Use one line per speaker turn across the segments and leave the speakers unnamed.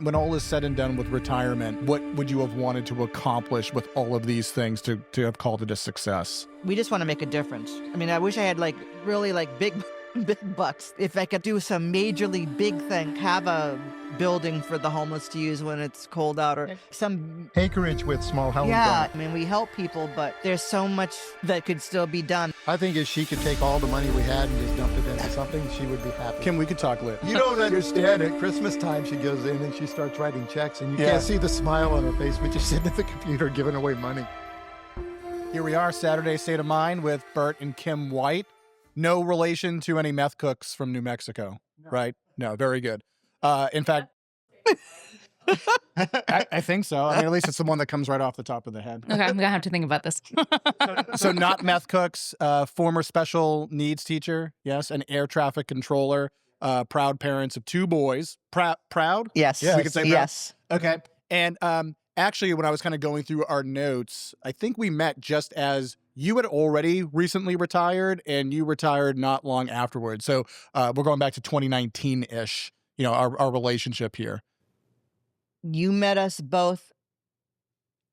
When all is said and done with retirement, what would you have wanted to accomplish with all of these things to have called it a success?
We just want to make a difference. I mean, I wish I had really big bucks. If I could do some majorly big thing, have a building for the homeless to use when it's cold out, or some
acreage with small homes.
Yeah, I mean, we help people, but there's so much that could still be done.
I think if she could take all the money we had and just dump it into something, she would be happy.
Kim, we could talk lit.
You don't understand. At Christmas time, she goes in and she starts writing checks, and you can't see the smile on her face, but she's sitting at the computer giving away money.
Here we are, Saturday State of Mind with Burt and Kim White. No relation to any meth cooks from New Mexico, right? No, very good. In fact, I think so. I mean, at least it's the one that comes right off the top of the head.
Okay, I'm going to have to think about this.
So not meth cooks, former special needs teacher, yes, an air traffic controller, proud parents of 2 boys. Proud?
Yes.
We could say proud?
Yes.
Okay. And actually, when I was kind of going through our notes, I think we met just as you had already recently retired, and you retired not long afterwards. So we're going back to 2019-ish, our relationship here.
You met us both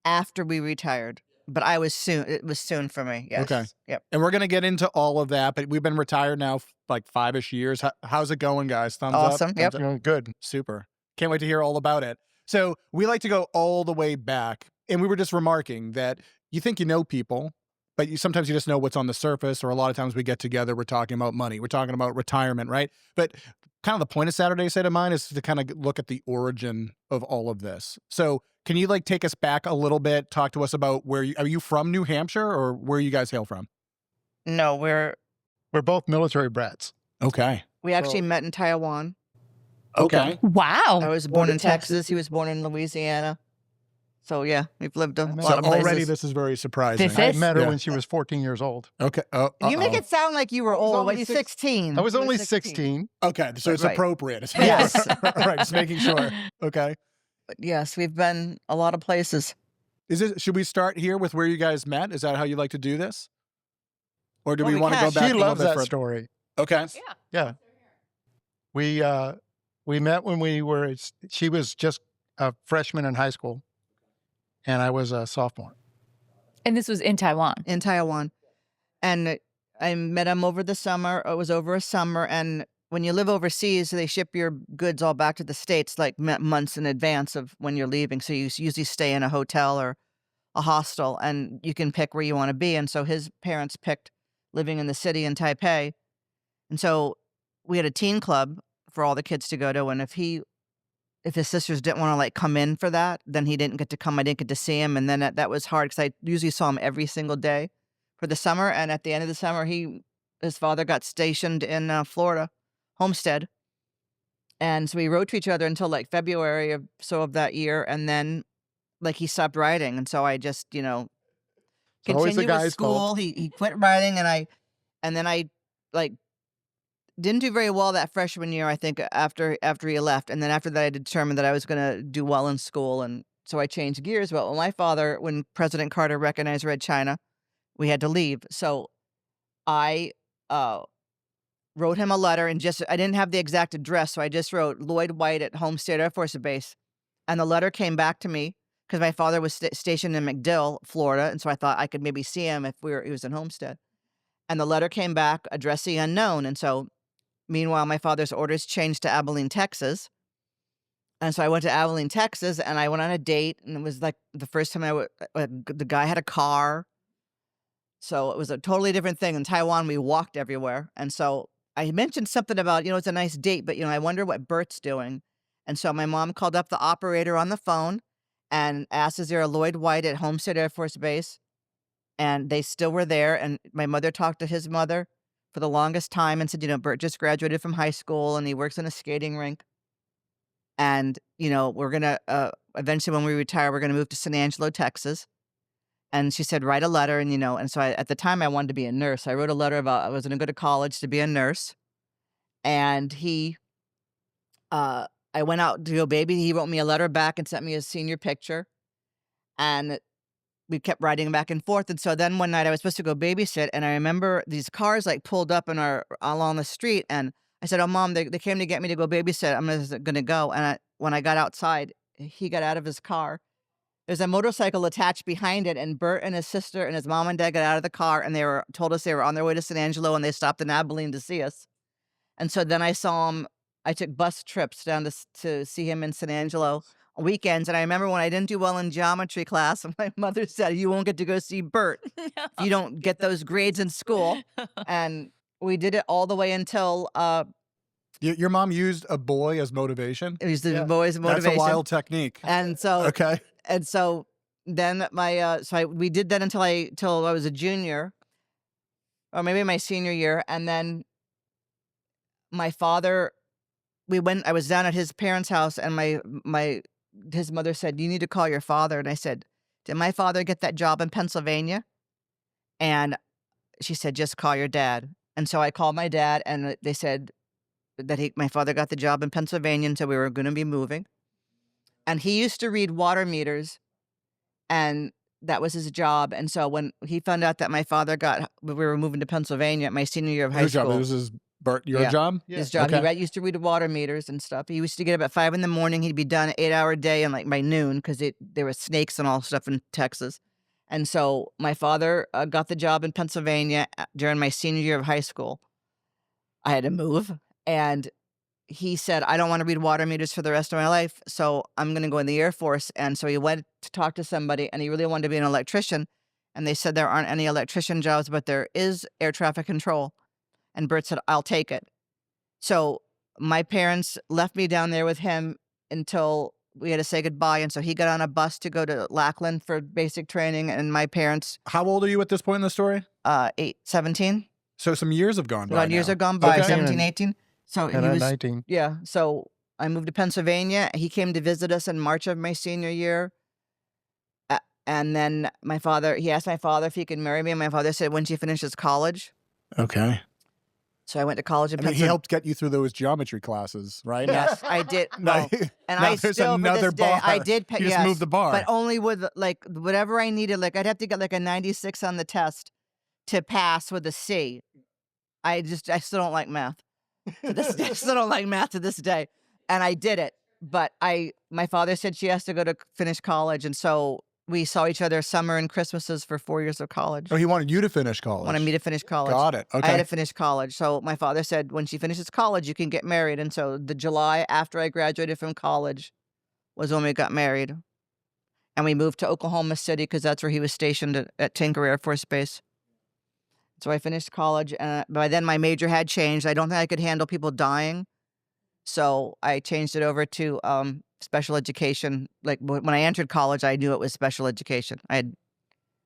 after we retired, but it was soon for me. Yes.
Okay.
Yep.
And we're going to get into all of that, but we've been retired now like 5-ish years. How's it going, guys? Thumbs up?
Awesome. Yep.
Good.
Super. Can't wait to hear all about it. So we like to go all the way back, and we were just remarking that you think you know people, but sometimes you just know what's on the surface, or a lot of times we get together, we're talking about money, we're talking about retirement, right? But kind of the point of Saturday State of Mind is to kind of look at the origin of all of this. So can you take us back a little bit, talk to us about are you from New Hampshire, or where you guys hail from?
No, we're
both military brats.
Okay.
We actually met in Taiwan.
Okay.
Wow.
I was born in Texas. He was born in Louisiana. So yeah, we've lived a lot
So
of places.
already this is very surprising.
This
I
is?
met her
Yeah.
when she was 14 years old.
Okay.
You make it sound like you were old.
only
When you're 16.
I was
You were
only 16.
Okay. So it's
Right.
appropriate.
Yes.
Right. Just making sure. Okay.
But yes, we've been a lot of places.
Should we start here with where you guys met? Is that how you like to do this? Or do
Well,
we
we
want to
can.
go back
She
a little
loves
bit
that
further?
story.
Okay.
Yeah. We met when she was just a freshman in high school, and I was a sophomore.
And this was in Taiwan.
In Taiwan. And I met him over the summer. It was over a summer. And when you live overseas, they ship your goods all back to the States like months in advance of when you're leaving. So you usually stay in a hotel or a hostel, and you can pick where you want to be. And so his parents picked living in the city in Taipei. And so we had a teen club for all the kids to go to. And if his sisters didn't want to come in for that, then he didn't get to come. I didn't get to see him. And then that was hard because I usually saw him every single day for the summer. And at the end of the summer, his father got stationed in Florida, Homestead. And so we wrote to each other until February of that year. And then he stopped writing. And so I just,
always the
continued with
guy's
school.
fault.
He quit writing, and then I didn't do very well that freshman year, I think, after he left. And then after that, I determined that I was going to do well in school. And so I changed gears. Well, my father, when President Carter recognized Red China, we had to leave. So I wrote him a letter, and I didn't have the exact address. So I just wrote Lloyd White at Homestead Air Force Base. And the letter came back to me because my father was stationed in MacDill, Florida. And so I thought I could maybe see him if he was in Homestead. And the letter came back, addressee unknown. And so meanwhile, my father's orders changed to Abilene, Texas. And so I went to Abilene, Texas, and I went on a date. And it was the first time the guy had a car. So it was a totally different thing. In Taiwan, we walked everywhere. And so I mentioned something about, it's a nice date, but, I wonder what Burt's doing. And so my mom called up the operator on the phone and asked, is there a Lloyd White at Homestead Air Force Base? And they still were there. And my mother talked to his mother for the longest time and said, Burt just graduated from high school and he works in a skating rink. And, we're going to, eventually when we retire, we're going to move to San Angelo, Texas. And she said, write a letter. And, and so at the time I wanted to be a nurse. I wrote a letter about I was going to go to college to be a nurse. And I went out to go baby. He wrote me a letter back and sent me a senior picture. And we kept writing back and forth. And so then one night I was supposed to go babysit. And I remember these cars pulled up along the street. And I said, "Oh, Mom, they came to get me to go babysit. I'm going to go." And when I got outside, he got out of his car. There's a motorcycle attached behind it, and Burt and his sister and his mom and dad got out of the car, and told us they were on their way to San Angelo, and they stopped in Abilene to see us. And so then I saw him. I took bus trips down to see him in San Angelo on weekends. And I remember when I didn't do well in geometry class, my mother said, "You won't get to go see Burt if you don't get those grades in school." And we did it all the way until
Your mom used a boy as motivation?
it was the boys' motivation.
That's a wild technique.
And so
Okay.
And so then we did that until I was a junior, or maybe my senior year. And then my father, I was down at his parents' house, and his mother said, "You need to call your father." And I said, "Did my father get that job in Pennsylvania?" And she said, "Just call your dad." And so I called my dad, and they said that my father got the job in Pennsylvania, and so we were going to be moving. And he used to read water meters, and that was his job. And so when he found out that my father we were moving to Pennsylvania at my senior year of high
Whose
school.
job? This is Burt, your job?
His job.
Okay.
He used to read water meters and stuff. He used to get up at 5 in the morning. He'd be done an 8-hour day, and like by noon, because there were snakes and all stuff in Texas. And so my father got the job in Pennsylvania during my senior year of high school. I had to move, and he said, "I don't want to read water meters for the rest of my life, so I'm going to go in the Air Force." And so he went to talk to somebody, and he really wanted to be an electrician. And they said there aren't any electrician jobs, but there is air traffic control. And Burt said, "I'll take it." So my parents left me down there with him until we had to say goodbye. And so he got on a bus to go to Lackland for basic training. And my parents,
How old are you at this point in the story?
17.
So some years have gone by.
Years
now.
have gone by,
Okay.
17, 18. So
And
he
I'm
was
19.
Yeah. So I moved to Pennsylvania. He came to visit us in March of my senior year. And then he asked my father if he could marry me. And my father said, "When she finishes college."
Okay.
So I went to college in
I mean, he
Pennsylvania.
helped get you through those geometry classes, right?
Yes, I did.
Now,
Well, and
now
I
there's
still,
another
to this day,
bar.
I did.
You just moved the bar.
But only with like whatever I needed. Like I'd have to get like a 96 on the test to pass with a C. I still don't like math. I still don't like math to this day. And I did it. But my father said she has to go to finish college. And so we saw each other summer and Christmases for 4 years of college.
Oh, he wanted you to finish college.
Wanted me to finish college.
Got it. Okay.
I had to finish college. So my father said, when she finishes college, you can get married. And so the July after I graduated from college was when we got married. And we moved to Oklahoma City because that's where he was stationed at Tinker Air Force Base. So I finished college, and by then my major had changed. I don't think I could handle people dying. So I changed it over to special education. Like when I entered college, I knew it was special education. And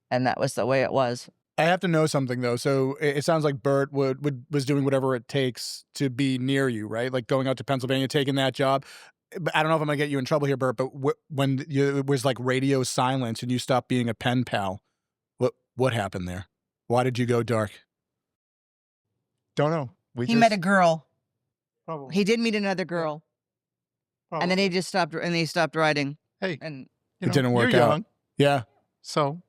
that was the way it was.
I have to know something though. So it sounds like Burt was doing whatever it takes to be near you, right? Like going out to Pennsylvania, taking that job. But I don't know if I'm gonna get you in trouble here, Burt. But when it was like radio silence and you stopped being a pen pal, what happened there? Why did you go dark?
Don't know.
He met a girl.
Probably.
He did meet another girl, and then he just stopped. And he stopped writing.
Hey,
And
It didn't work
you're
out.
young,
Yeah.
so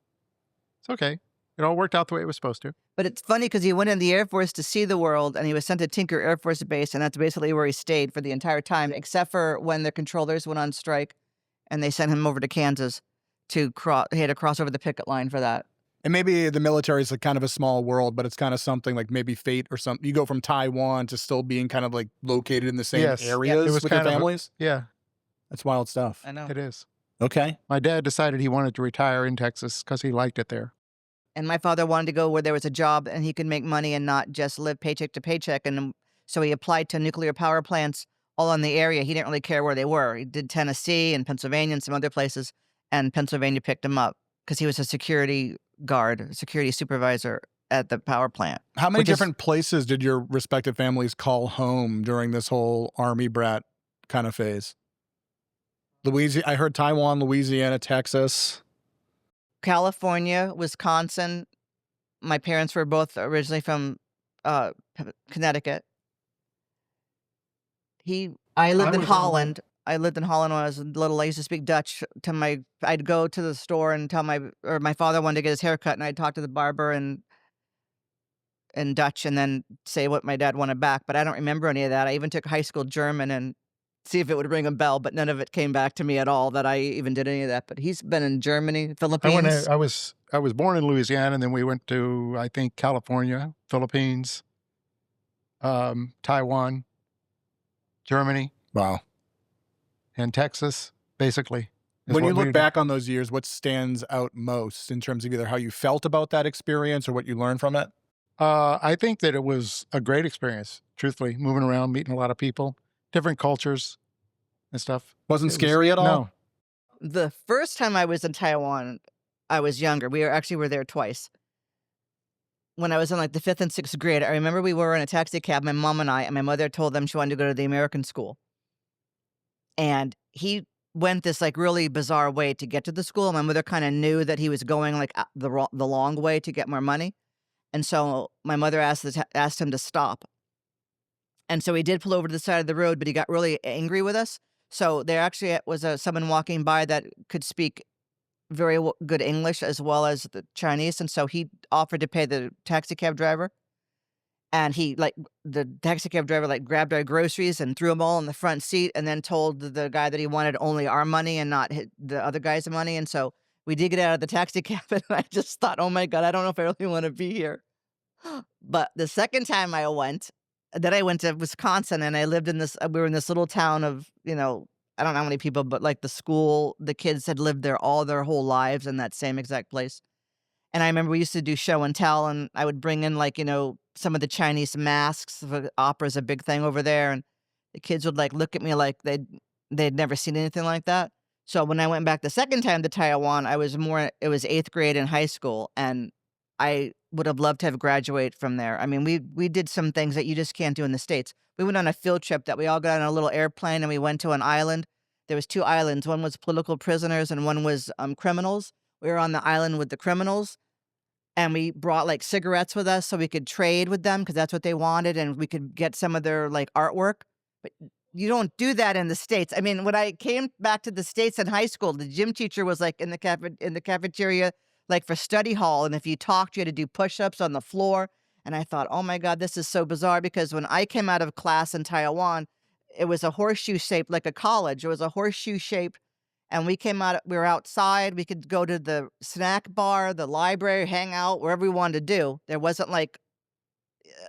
it's okay. It all worked out the way it was supposed to.
but it's funny because he went in the Air Force to see the world, and he was sent to Tinker Air Force Base, and that's basically where he stayed for the entire time, except for when the controllers went on strike, and they sent him over to Kansas to cross. He had to cross over the picket line for that.
And maybe the military is like kind of a small world, but it's kind of something like maybe fate or something. You go from Taiwan to still being kind of like located in the same
Yes.
areas
It was
with your
kind of a-
families.
Yeah,
That's wild stuff.
I know.
it is.
Okay.
My dad decided he wanted to retire in Texas because he liked it there.
And my father wanted to go where there was a job and he could make money and not just live paycheck to paycheck. And so he applied to nuclear power plants all in the area. He didn't really care where they were. He did Tennessee and Pennsylvania and some other places, and Pennsylvania picked him up because he was a security guard, security supervisor at the power plant.
How many
Which is-
different places did your respective families call home during this whole Army brat kind of phase? Louisiana, I heard Taiwan, Louisiana, Texas.
California, Wisconsin. My parents were both originally from Connecticut. I lived in
was-
Holland. I lived in Holland when I was little. I used to speak Dutch I'd go to the store and tell my father wanted to get his hair cut, and I'd talk to the barber, and in Dutch and then say what my dad wanted back. But I don't remember any of that. I even took high school German and see if it would ring a bell, but none of it came back to me at all that I even did any of that. But he's been in Germany, Philippines.
I was born in Louisiana, and then we went to, I think, California, Philippines, Taiwan, Germany,
Wow.
and Texas, basically. is
When
what
you look
we-
back on those years, what stands out most in terms of either how you felt about that experience or what you learned from it?
I think that it was a great experience, truthfully, moving around, meeting a lot of people, different cultures and stuff.
Wasn't
It was-
scary at all?
No.
The first time I was in Taiwan, I was younger. We were there twice. When I was in like the 5th and 6th grade, I remember we were in a taxi cab, my mom and I, and my mother told them she wanted to go to the American school. And he went this like really bizarre way to get to the school. My mother kind of knew that he was going like the long way to get more money. And so my mother asked him to stop. And so he did pull over to the side of the road, but he got really angry with us. So there actually was someone walking by that could speak very good English as well as the Chinese. And so he offered to pay the taxi cab driver. And the taxi cab driver grabbed our groceries and threw them all in the front seat and then told the guy that he wanted only our money and not the other guy's money. And so we did get out of the taxi cab and I just thought, oh my God, I don't know if I really want to be here. But the second time I went to Wisconsin and I lived in we were in this little town of, I don't know how many people, but like the kids had lived there all their whole lives in that same exact place. And I remember we used to do show and tell, and I would bring in some of the Chinese masks. Opera is a big thing over there, and the kids would look at me like they'd never seen anything like that. So when I went back the second time to Taiwan, it was 8th grade in high school, and I would have loved to have graduated from there. I mean, we did some things that you just can't do in the States. We went on a field trip that we all got on a little airplane, and we went to an island. There was 2 islands. One was political prisoners, and one was criminals. We were on the island with the criminals. And we brought cigarettes with us so we could trade with them because that's what they wanted, and we could get some of their artwork. But you don't do that in the States. I mean, when I came back to the States in high school, the gym teacher was in the cafeteria for study hall, and if you talked, you had to do push-ups on the floor. And I thought, oh my God, this is so bizarre because when I came out of class in Taiwan, it was a horseshoe shape like a college. It was a horseshoe shape. And we were outside. We could go to the snack bar, the library, hang out, wherever we wanted to do. There wasn't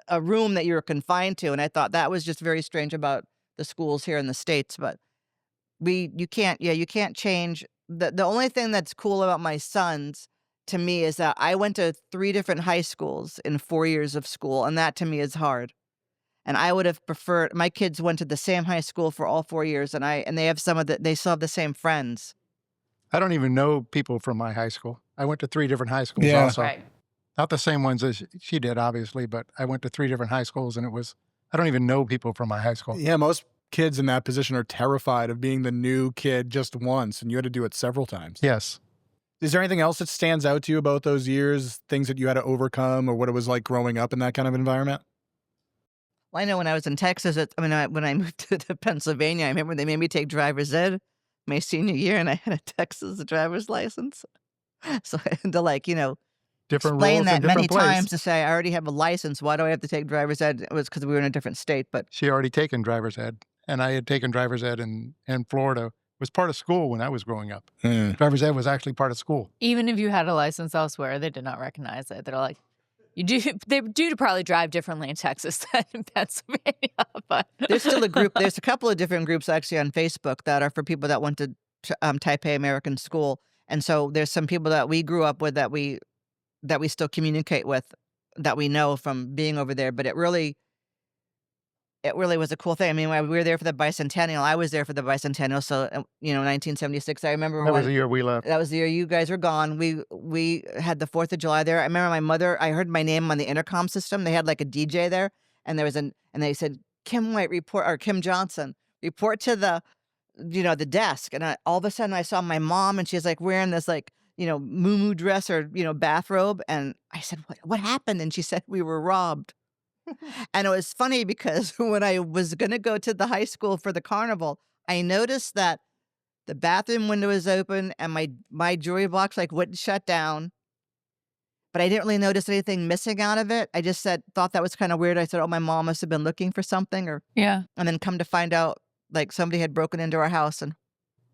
a room that you were confined to. And I thought that was just very strange about the schools here in the States. But you can't change. The only thing that's cool about my sons to me is that I went to 3 different high schools in 4 years of school. And that to me is hard. And I would have preferred, my kids went to the same high school for all 4 years, and they have they still have the same friends.
I don't even know people from my high school. I went to 3 different high schools
Yeah.
also.
Right.
Not the same ones as she did, obviously, but I went to 3 different high schools, and I don't even know people from my high school.
Yeah, most kids in that position are terrified of being the new kid just once, and you had to do it several times.
Yes.
Is there anything else that stands out to you about those years, things that you had to overcome or what it was like growing up in that kind of environment?
Well, I know when I was in Texas, when I moved to Pennsylvania, I remember they made me take driver's ed my senior year, and I had a Texas driver's license. So I had to
Different
explain
rules
that
in
many
different place.
times to say I already have a license. Why do I have to take driver's ed? It was because we were in a different state. But
She already taken driver's ed, and I had taken driver's ed in Florida. It was part of school when I was growing up. Driver's ed was actually part of school.
Even if you had a license elsewhere, they did not recognize it. They're like, they do probably drive differently in Texas than in Pennsylvania. But
there's still a group. There's a couple of different groups actually on Facebook that are for people that went to Taipei American School. And so there's some people that we grew up with that we still communicate with, that we know from being over there. But it really was a cool thing. I mean, when we were there for the bicentennial. I was there for the bicentennial. So 1976. I remember
That was the year we left.
that was the year you guys were gone. We had the 4th of July there. I remember my mother. I heard my name on the intercom system. They had a DJ there, and and they said Kim White report, or Kim Johnson report to the the desk. And all of a sudden I saw my mom, and she's wearing this muumuu dress or bathrobe, and I said, what happened? And she said, we were robbed. And it was funny because when I was going to go to the high school for the carnival, I noticed that the bathroom window was open and my jewelry box wouldn't shut down. but I didn't really notice anything missing out of it. I just thought that was kind of weird. I said, oh, my mom must have been looking for something,
Yeah.
and then come to find out, like, somebody had broken into our house, and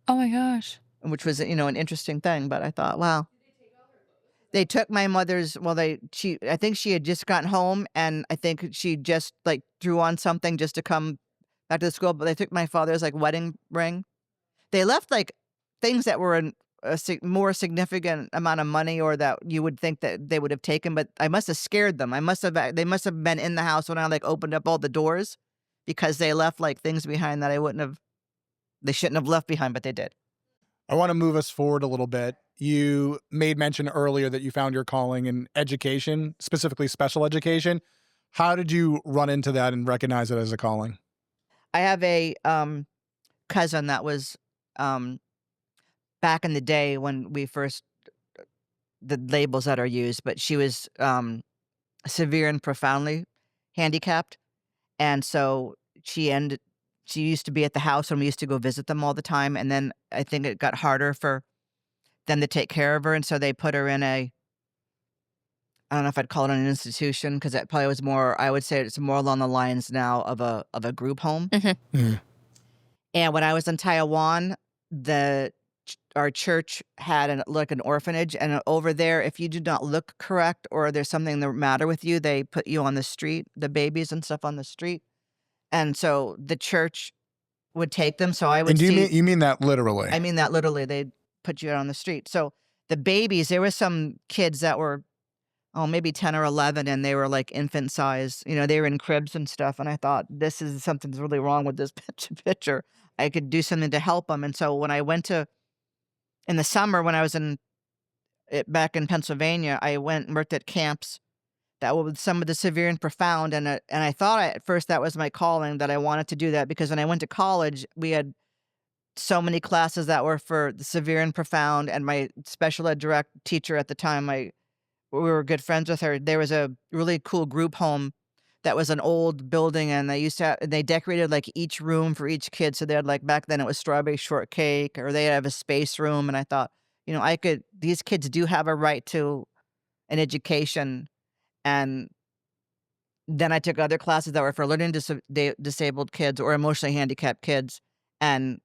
Oh my gosh.
which was, an interesting thing. But I thought, wow. They took my mother's, I think she had just gotten home, and I think she just, like, threw on something just to come back to the school, but they took my father's, like, wedding ring. They left, like, things that were in more significant amount of money, or that you would think that they would have taken, but I must have scared them. They must have been in the house when I, like, opened up all the doors, because they left, like, things behind that they shouldn't have left behind, but they did.
I want to move us forward a little bit. You made mention earlier that you found your calling in education, specifically special education. How did you run into that and recognize it as a calling?
I have a cousin that was back in the day when we first, the labels that are used, but she was severe and profoundly handicapped. And so she used to be at the house when we used to go visit them all the time. And then I think it got harder for them to take care of her. And so they put her in I don't know if I'd call it an institution, because it probably was more, I would say it's more along the lines now of a group home.
Mm.
And when I was in Taiwan, our church had an orphanage, and over there, if you do not look correct or there's something the matter with you, they put you on the street, the babies and stuff on the street. And so the church would take them. So I would
And you mean that literally?
I mean that literally. They'd put you out on the street. So the babies, there were some kids that were, maybe 10 or 11, and they were like infant size. They were in cribs and stuff. And I thought, something's really wrong with this picture. I could do something to help them. And so when I went in the summer, when I was back in Pennsylvania, I went and worked at camps that were with some of the severe and profound. And I thought at first that was my calling, that I wanted to do that, because when I went to college, we had so many classes that were for the severe and profound. And my special ed direct teacher at the time, we were good friends with her. There was a really cool group home that was an old building, and they decorated, like, each room for each kid. So they had, like, back then it was strawberry shortcake, or they have a space room. And I thought, these kids do have a right to an education. And then I took other classes that were for learning disabled kids or emotionally handicapped kids. And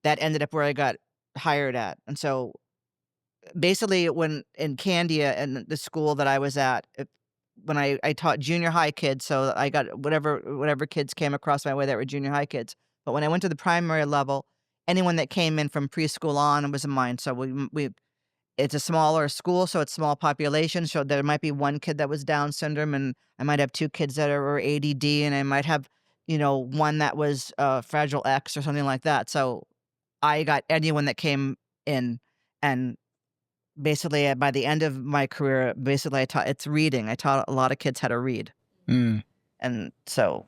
that ended up where I got hired at. And so basically, when in Candia and the school that I was at, when I taught junior high kids, so I got whatever kids came across my way that were junior high kids. But when I went to the primary level, anyone that came in from preschool on was mine. So it's a smaller school, so it's small population. So there might be one kid that was Down syndrome, and I might have two kids that are ADD, and I might have, one that was Fragile X or something like that. So I got anyone that came in. And basically, by the end of my career, it's reading. I taught a lot of kids how to read.
Mm.
And so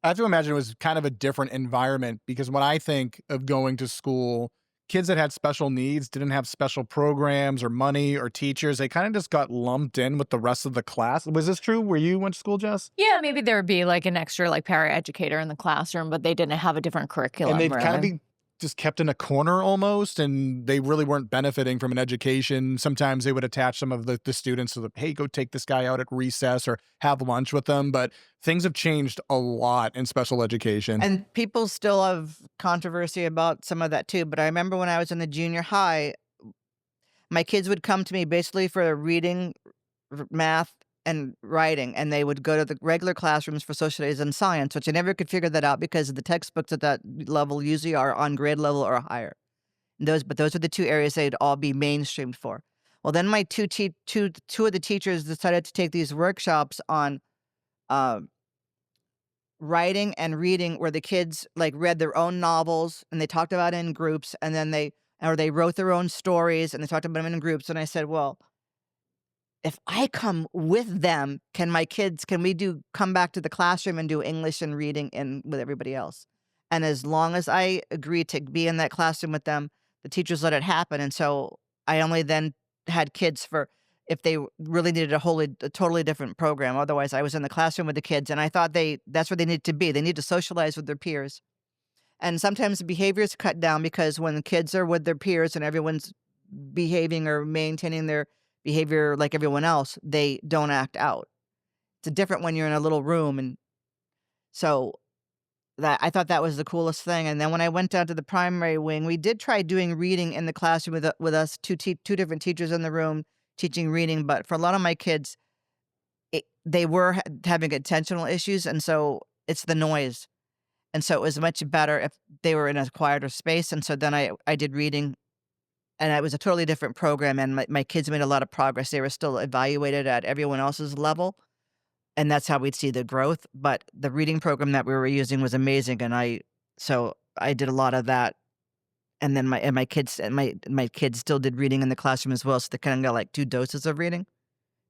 I have to imagine it was kind of a different environment, because when I think of going to school, kids that had special needs didn't have special programs or money or teachers. They kind of just got lumped in with the rest of the class. Was this true where you went to school, Jess?
Yeah, maybe there would be like an extra like paraeducator in the classroom, but they didn't have a different curriculum.
And they'd
really.
kind of be just kept in a corner almost, and they really weren't benefiting from an education. Sometimes they would attach some of the students to hey, go take this guy out at recess or have lunch with them. But things have changed a lot in special education.
And people still have controversy about some of that too. But I remember when I was in the junior high, my kids would come to me basically for reading, math, and writing, and they would go to the regular classrooms for social studies and science, which I never could figure that out, because the textbooks at that level usually are on grade level or higher. But those are the two areas they'd all be mainstreamed for. Well, then my two of the teachers decided to take these workshops on writing and reading, where the kids like read their own novels and they talked about it in groups, and then they wrote their own stories and they talked about them in groups. And I said, well, if I come with them, can we come back to the classroom and do English and reading with everybody else? And as long as I agreed to be in that classroom with them, the teachers let it happen. And so I only then had kids for if they really needed a totally different program. Otherwise, I was in the classroom with the kids, and I thought that's where they need to be. They need to socialize with their peers. And sometimes the behavior is cut down, because when the kids are with their peers and everyone's behaving or maintaining their behavior like everyone else, they don't act out. It's different when you're in a little room. And so I thought that was the coolest thing. And then when I went down to the primary wing, we did try doing reading in the classroom with us, two different teachers in the room teaching reading. But for a lot of my kids, they were having attentional issues. And so it's the noise. And so it was much better if they were in a quieter space. And so then I did reading, and it was a totally different program. And my kids made a lot of progress. They were still evaluated at everyone else's level. And that's how we'd see the growth. But the reading program that we were using was amazing. And so I did a lot of that. And then my kids still did reading in the classroom as well. So they kind of got like 2 doses of reading,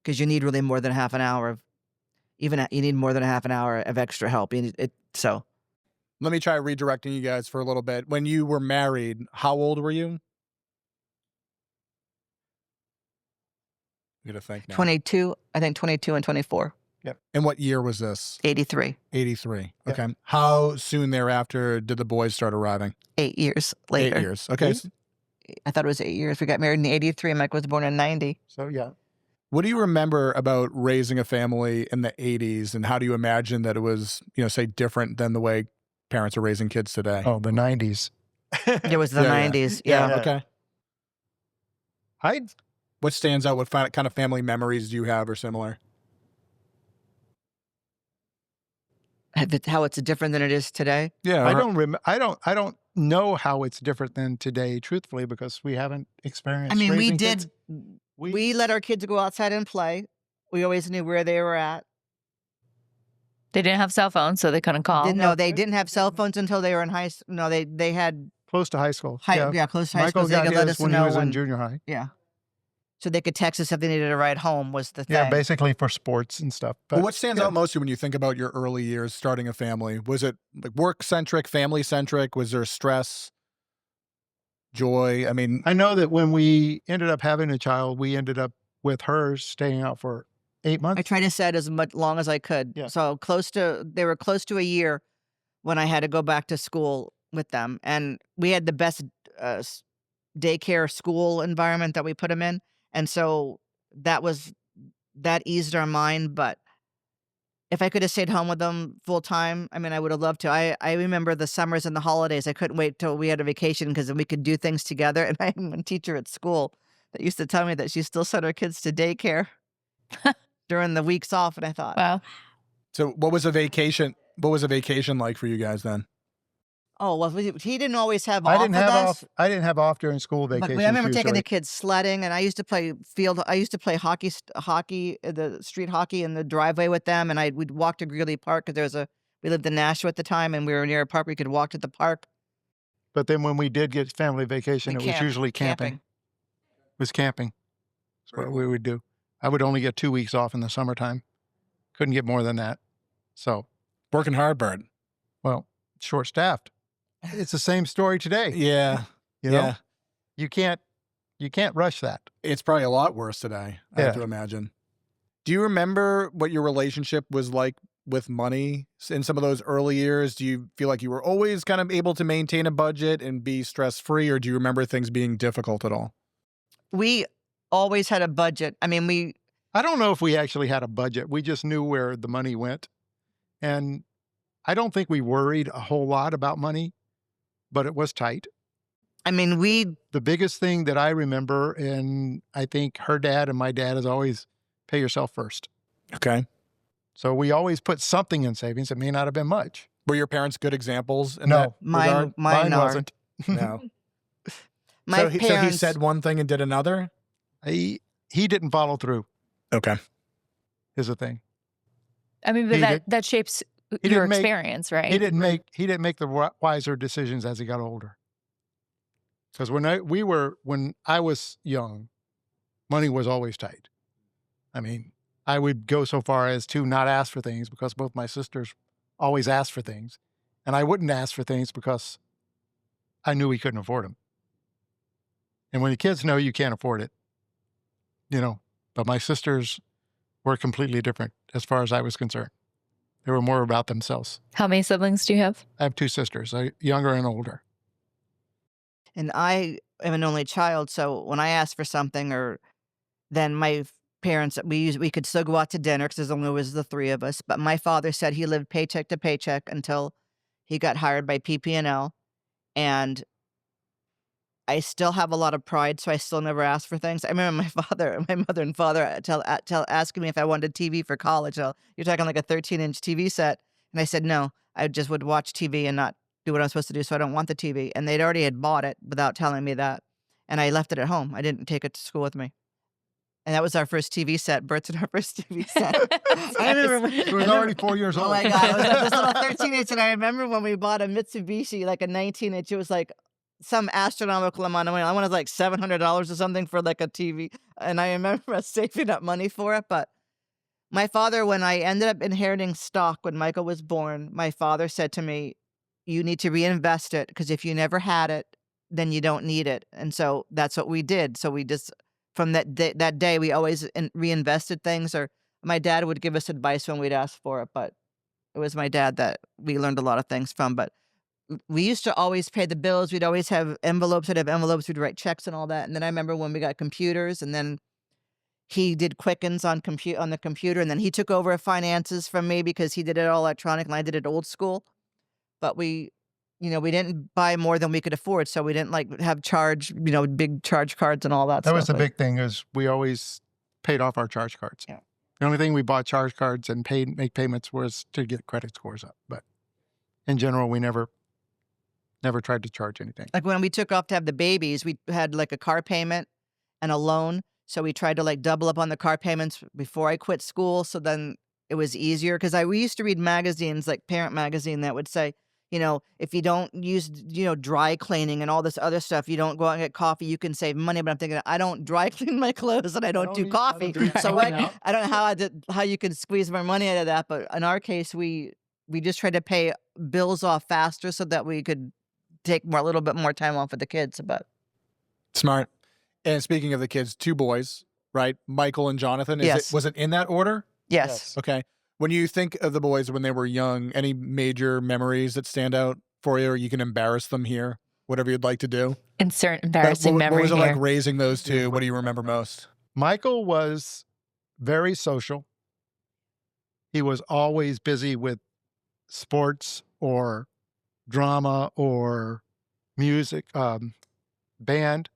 because you need really more than half an hour you need more than a half an hour of extra help. So
Let me try redirecting you guys for a little bit. When you were married, how old were you? I'm gonna think now.
22, I think 22 and 24.
Yep.
And what year was this?
83.
83.
Yep.
Okay. How soon thereafter did the boys start arriving?
8 years later.
8 years. Okay.
I thought it was 8 years. We got married in 83. Mike was born in 90.
So, yeah.
What do you remember about raising a family in the 80s, and how do you imagine that it was, say, different than the way parents are raising kids today?
Oh, the 90s.
It was the
Yeah,
90s.
Yeah.
Yeah.
Okay. What stands out? What kind of family memories do you have or similar?
How it's different than it is today.
Yeah.
I don't know how it's different than today, truthfully, because we haven't experienced.
I mean, we
raising
did.
kids.
We let our kids go outside and play. We always knew where they were at.
They didn't have cell phones, so they couldn't call.
No, they didn't have cell phones until they were in high school. No, they had
Close to high school.
close to high
Michael
school. So they
got
could let
his
us
when he
know
was in junior high.
Yeah. So they could text us if they needed a ride home was the thing.
Yeah, basically for sports and stuff. But
Well, what stands out most to you when you think about your early years starting a family? Was it like work-centric, family-centric? Was there stress, joy? I mean,
I know that when we ended up having a child, we ended up with her staying out for 8 months.
I tried to set as long as I could.
Yeah.
So they were close to a year when I had to go back to school with them. And we had the best daycare school environment that we put them in. And so that eased our mind. But if I could have stayed home with them full time, I mean, I would have loved to. I remember the summers and the holidays. I couldn't wait till we had a vacation because then we could do things together. And I had one teacher at school that used to tell me that she still sent her kids to daycare during the weeks off. And I thought,
Wow.
so what was a vacation? What was a vacation like for you guys then?
oh, well, he didn't always have off
I didn't
with
have
us.
off. I didn't have off during school
But
vacations.
I remember taking the
usually.
kids sledding, and I used to play I used to play hockey, the street hockey in the driveway with them, and we'd walk to Greeley Park because we lived in Nashua at the time, and we were near a park. We could walk to the park.
But then when we did get family vacation,
We
it was usually camping. It was camping. That's what we would do. I would only get 2 weeks off in the summertime. Couldn't get more than that. So,
Working hard, Burt.
well, short-staffed. It's the same story today.
Yeah.
You know,
Yeah.
you can't rush that.
It's probably a lot worse today, I have
Yeah.
to imagine. Do you remember what your relationship was like with money in some of those early years? Do you feel like you were always kind of able to maintain a budget and be stress-free, or do you remember things being difficult at all?
We always had a budget. I mean,
I don't know if we actually had a budget. We just knew where the money went. And I don't think we worried a whole lot about money, but it was tight. The biggest thing that I remember, and I think her dad and my dad, is always pay yourself first.
Okay.
So we always put something in savings. It may not have been much.
Were your parents good examples in
No.
that regard?
mine are.
wasn't.
No.
My
so he
parents.
said one thing and did another?
He didn't follow through,
Okay.
is the thing.
I mean, but
He did-
that shapes
he
your
didn't make-
experience, right?
He didn't make the wiser decisions as he got older. Because when I was young, money was always tight. I mean, I would go so far as to not ask for things because both my sisters always asked for things, and I wouldn't ask for things because I knew we couldn't afford them. And when the kids know you can't afford it, but my sisters were completely different as far as I was concerned. They were more about themselves.
How many siblings do you have?
I have 2 sisters, younger and older.
And I am an only child, so when I ask for something or then my parents, we could still go out to dinner because there's only was the three of us. But my father said he lived paycheck to paycheck until he got hired by PP&L, and I still have a lot of pride, so I still never asked for things. I remember my mother and father asking me if I wanted TV for college. You're talking like a 13-inch TV set, and I said no. I just would watch TV and not do what I'm supposed to do, so I don't want the TV. And they'd already had bought it without telling me that, and I left it at home. I didn't take it to school with me. And that was our first TV set. Bert's our first TV set. I remember
It was already 4 years old.
Oh my God, it was like this little 13-inch, and I remember when we bought a Mitsubishi, like a 19-inch. It was like some astronomical amount of money. I wanted like $700 or something for like a TV, and I remember us saving up money for it. But my father, when I ended up inheriting stock when Michael was born, my father said to me, "You need to reinvest it, because if you never had it, then you don't need it." And so that's what we did. So we just, from that day, we always reinvested things. Or my dad would give us advice when we'd ask for it, but it was my dad that we learned a lot of things from. But we used to always pay the bills. We'd always have envelopes. We'd have envelopes. We'd write checks and all that. And then I remember when we got computers, and then he did Quickens on the computer, and then he took over finances from me because he did it all electronic and I did it old school. But we didn't buy more than we could afford, so we didn't like have big charge cards and all that.
That
stuff.
was the big thing, is we always paid off our charge cards.
Yeah.
The only thing we bought charge cards and make payments was to get credit scores up. But in general, we never tried to charge anything.
Like when we took off to have the babies, we had like a car payment and a loan. So we tried to like double up on the car payments before I quit school. So then it was easier, because we used to read magazines like Parent Magazine that would say, if you don't use, dry cleaning and all this other stuff, you don't go out and get coffee, you can save money. But I'm thinking, I don't dry clean my clothes and I don't do coffee. So I don't know how you could squeeze more money out of that. But in our case, we just tried to pay bills off faster so that we could take a little bit more time off with the kids. But
Smart. And speaking of the kids, 2 boys, right? Michael and Jonathan.
Yes.
Was it in that order?
yes.
Okay. When you think of the boys when they were young, any major memories that stand out for you, or you can embarrass them here? Whatever you'd like to do.
Insert embarrassing
What
memory
was it
here.
like raising those 2? What do you remember most?
Michael was very social. He was always busy with sports or drama or music, band,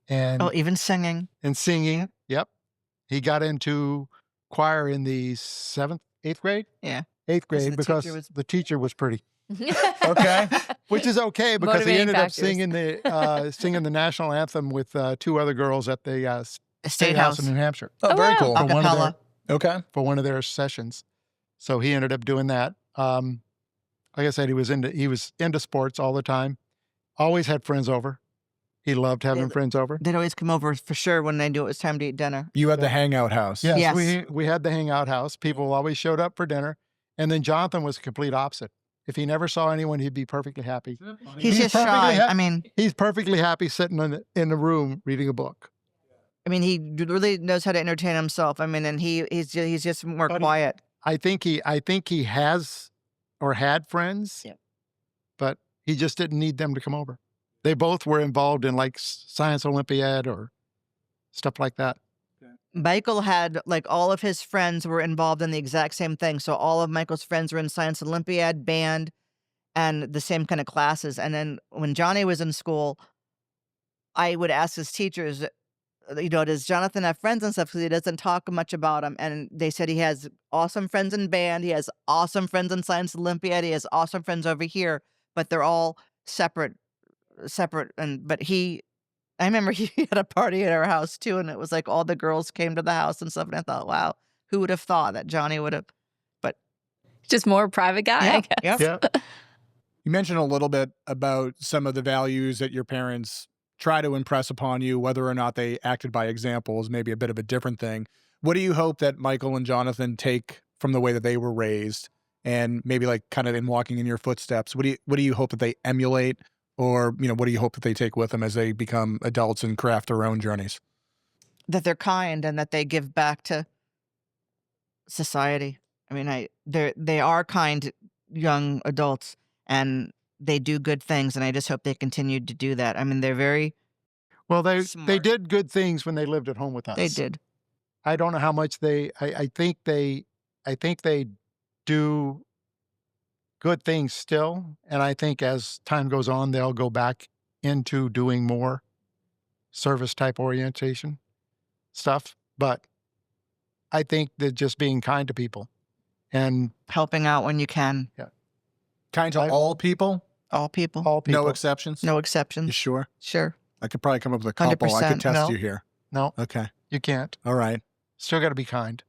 and
Even singing.
singing. Yep. He got into choir in the 7th, 8th grade?
Yeah.
8th grade,
the
because
teacher was-
the teacher was pretty.
Okay.
Which is okay, because he
Motivating
ended
factors.
up singing the national anthem with 2 other girls at the
State House.
in New Hampshire
Oh, very
wow.
cool.
for one of
Acapella.
Okay.
for one of their sessions. So he ended up doing that. Like I said, he was into sports all the time. Always had friends over. He loved having
Yeah.
friends over.
They'd always come over for sure when they knew it was time to eat dinner.
You had the hangout house.
Yes,
Yes.
we had the hangout house. People always showed up for dinner. And then Jonathan was the complete opposite. If he never saw anyone, he'd be perfectly happy.
He's just
perfectly
shy.
hap-
I mean,
He's perfectly happy sitting in the room reading a book.
he really knows how to entertain himself. I mean, and he's just more
But he-
quiet.
I think he has or had friends,
Yeah.
but he just didn't need them to come over. They both were involved in like Science Olympiad or stuff like that.
Michael had like all of his friends were involved in the exact same thing. So all of Michael's friends were in Science Olympiad, band, and the same kind of classes. And then when Johnny was in school, I would ask his teachers, does Jonathan have friends and stuff? Because he doesn't talk much about them. And they said he has awesome friends in band. He has awesome friends in Science Olympiad. He has awesome friends over here, but they're all separate. But I remember he had a party at our house too, and it was like all the girls came to the house and stuff. And I thought, wow, who would have thought that Johnny would have? But
Just more private guy, I guess.
yeah.
You mentioned a little bit about some of the values that your parents try to impress upon you, whether or not they acted by example is maybe a bit of a different thing. What do you hope that Michael and Jonathan take from the way that they were raised, and maybe like kind of in walking in your footsteps? What do you hope that they emulate, or what do you hope that they take with them as they become adults and craft their own journeys?
That they're kind and that they give back to society. I mean, they are kind young adults and they do good things, and I just hope they continue to do that. I mean, they're very
Well, they
Smart.
did good things when they lived at home with us.
They did.
I don't know how much I think they do good things still, and I think as time goes on, they'll go back into doing more service type orientation stuff. But I think that just being kind to people and
Helping out when you can.
Kind to all people,
All people.
all people.
no exceptions.
No
You
exceptions.
sure?
Sure.
I could probably come up with a couple. I could
100%,
test
no.
you here.
No,
Okay.
you can't.
All right.
Still got to be kind.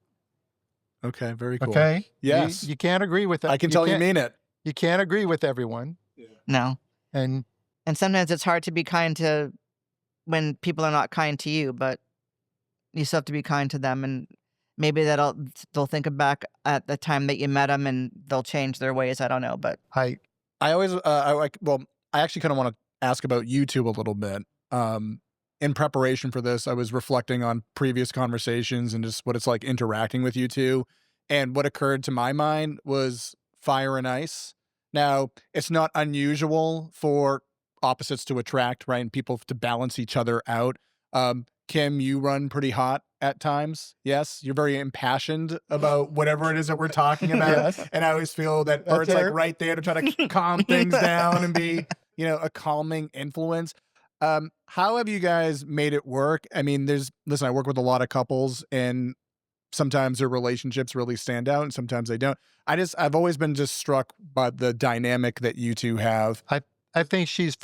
Okay. Very cool.
Okay.
Yes.
You can't agree with that.
I can tell you
can't-
mean it.
You can't agree with everyone,
No.
and
And sometimes it's hard to be kind to when people are not kind to you, but you still have to be kind to them. And maybe they'll think back at the time that you met them and they'll change their ways. I don't know, but
I
I actually kind of want to ask about you two a little bit. In preparation for this, I was reflecting on previous conversations and just what it's like interacting with you two. And what occurred to my mind was fire and ice. Now, it's not unusual for opposites to attract, right? And people to balance each other out. Kim, you run pretty hot at times. Yes, you're very impassioned about whatever it is that we're talking about.
Yes.
And I always feel that
That's
Burt's
fair.
like right there to try to calm things down and be, a calming influence. How have you guys made it work? I mean, listen, I work with a lot of couples and sometimes their relationships really stand out and sometimes they don't. I've always been just struck by the dynamic that you two have.
I think she's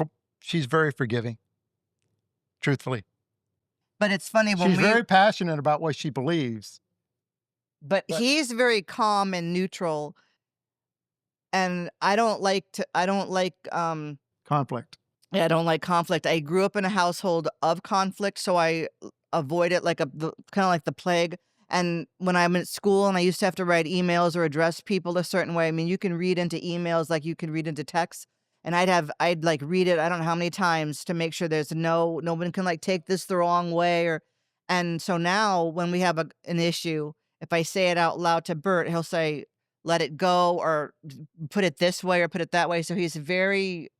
very forgiving. Truthfully,
but it's funny when
she's very passionate about what she believes.
but he's very calm and neutral. And I don't like
Conflict.
I don't like conflict. I grew up in a household of conflict, so I avoid it kind of like the plague. And when I'm at school and I used to have to write emails or address people a certain way, I mean, you can read into emails like you can read into text. And I'd like read it, I don't know how many times to make sure there's no one can like take this the wrong way and so now when we have an issue, if I say it out loud to Burt, he'll say, let it go or put it this way or put it that way. So he's very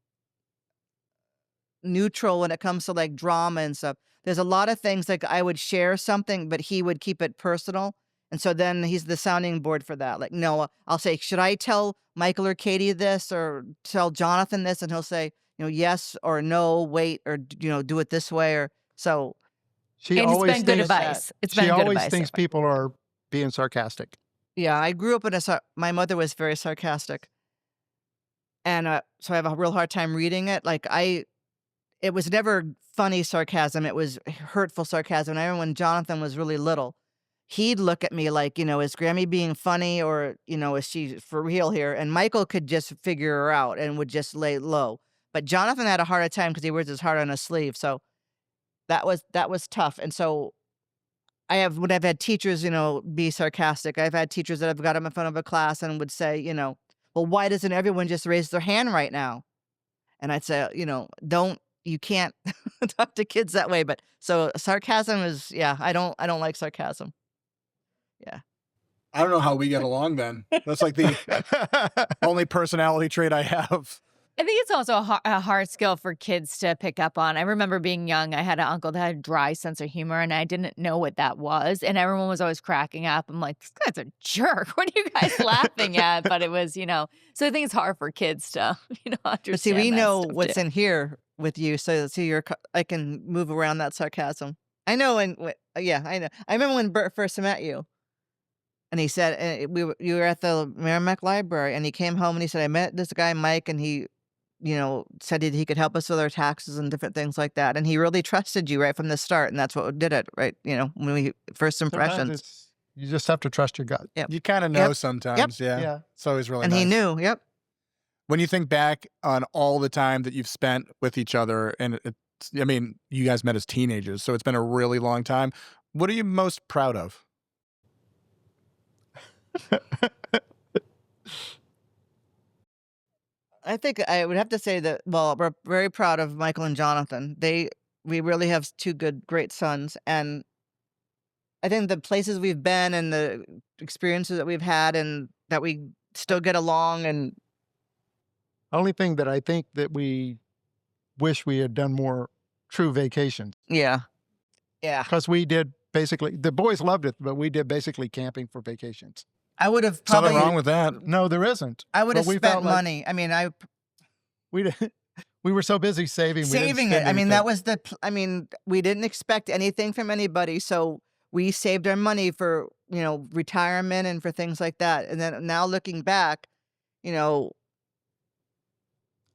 neutral when it comes to like drama and stuff. There's a lot of things like I would share something, but he would keep it personal. And so then he's the sounding board for that. Like, no, I'll say, should I tell Michael or Katie this or tell Jonathan this? And he'll say, yes or no, wait, or, do it this way. Or so.
She
And it's
always
been good
thinks
advice. It's been
she
good
always
advice.
thinks people are being sarcastic.
Yeah, I grew up my mother was very sarcastic. And so I have a real hard time reading it. Like it was never funny sarcasm. It was hurtful sarcasm. And I remember when Jonathan was really little, he'd look at me like, is Grammy being funny or, is she for real here? And Michael could just figure her out and would just lay low. But Jonathan had a harder time because he wears his heart on his sleeve. So that was tough. And so when I've had teachers, be sarcastic, I've had teachers that have got up in front of a class and would say, well, why doesn't everyone just raise their hand right now? And I'd say, you can't talk to kids that way. But so sarcasm is, I don't like sarcasm. Yeah.
I don't know how we get along then. That's like the only personality trait I have.
I think it's also a hard skill for kids to pick up on. I remember being young, I had an uncle that had a dry sense of humor, and I didn't know what that was. And everyone was always cracking up. I'm like, this guy's a jerk. What are you guys laughing at? But it was, so I think it's hard for kids to, understand.
But see, we
that
know
stuff
what's
too.
in here with you. So I can move around that sarcasm. I know. I know. I remember when Burt first met you. And he said, you were at the Merrimack Library, and he came home and he said, I met this guy, Mike, and he, said he could help us with our taxes and different things like that. And he really trusted you right from the start. And that's what did it, right? When we first impressions.
You just have to trust your gut.
Yep.
You kind of know
Yep.
sometimes. Yeah.
Yeah.
It's always really
And
nice.
he knew. Yep.
When you think back on all the time that you've spent with each other, and you guys met as teenagers, so it's been a really long time. What are you most proud of?
I think I would have to say that, well, we're very proud of Michael and Jonathan. We really have two great sons. And I think the places we've been and the experiences that we've had and that we still get along. And
Only thing that I think that we wish we had done more true vacations.
Yeah. Yeah.
Because we did basically, the boys loved it, but we did basically camping for vacations.
I would have
Something
probably,
wrong with that.
No, there isn't.
I would
But
have
we
spent
felt like
money. I mean,
we were so busy saving. We didn't
saving
spend
it. I mean,
anything.
that was I mean, we didn't expect anything from anybody. So we saved our money for, retirement and for things like that. And then now looking back,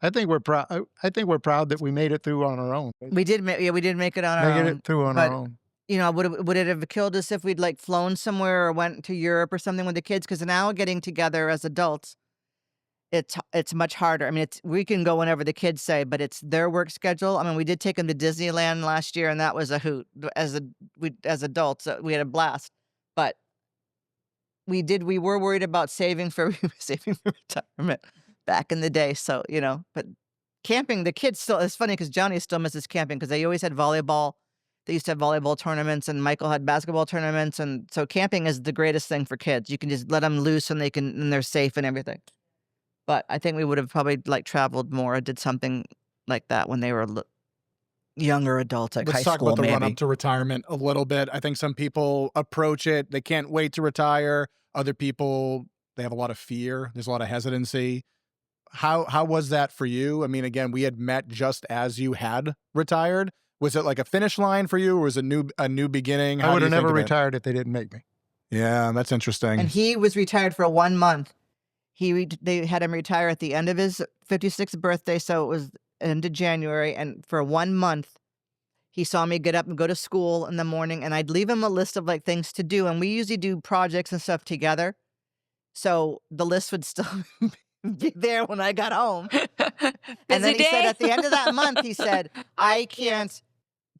I think we're proud. I think we're proud that we made it through on our own.
we did make it on our
Made
own.
it through on
but
our own.
would it have killed us if we'd like flown somewhere or went to Europe or something with the kids? Because now getting together as adults, it's much harder. I mean, we can go whenever the kids say, but it's their work schedule. I mean, we did take them to Disneyland last year, and that was a hoot. As adults, we had a blast. But we were worried about saving for retirement back in the day. So but camping, the kids still. It's funny because Johnny still misses camping because they always had volleyball. They used to have volleyball tournaments, and Michael had basketball tournaments, and so camping is the greatest thing for kids. You can just let them loose, and they're safe and everything. But I think we would have probably traveled more or did something like that when they were younger adults, like high
Let's talk
school,
about the
maybe.
run up to retirement a little bit. I think some people approach it, they can't wait to retire. Other people, they have a lot of fear. There's a lot of hesitancy. How was that for you? I mean, again, we had met just as you had retired. Was it like a finish line for you, or was it a new beginning?
I would have never
retired.
retired if they didn't make me.
Yeah, that's interesting.
And he was retired for 1 month. They had him retire at the end of his 56th birthday, so it was end of January. And for 1 month, he saw me get up and go to school in the morning, and I'd leave him a list of things to do. And we usually do projects and stuff together, so the list would still be there when I got home. And then he said at the end of that month, he said, "I can't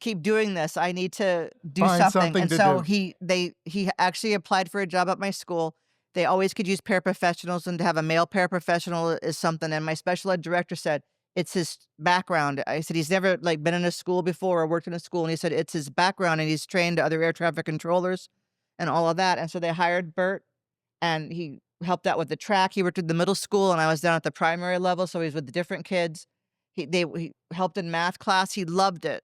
keep doing this. I need to do
Find
something." And
to
so
do.
he actually applied for a job at my school. They always could use paraprofessionals, and to have a male paraprofessional is something. And my special ed director said it's his background. I said he's never been in a school before or worked in a school, and he said it's his background, and he's trained other air traffic controllers and all of that. And so they hired Burt, and he helped out with the track. He worked at the middle school, and I was down at the primary level, so he was with the different kids. He helped in math class. He loved it,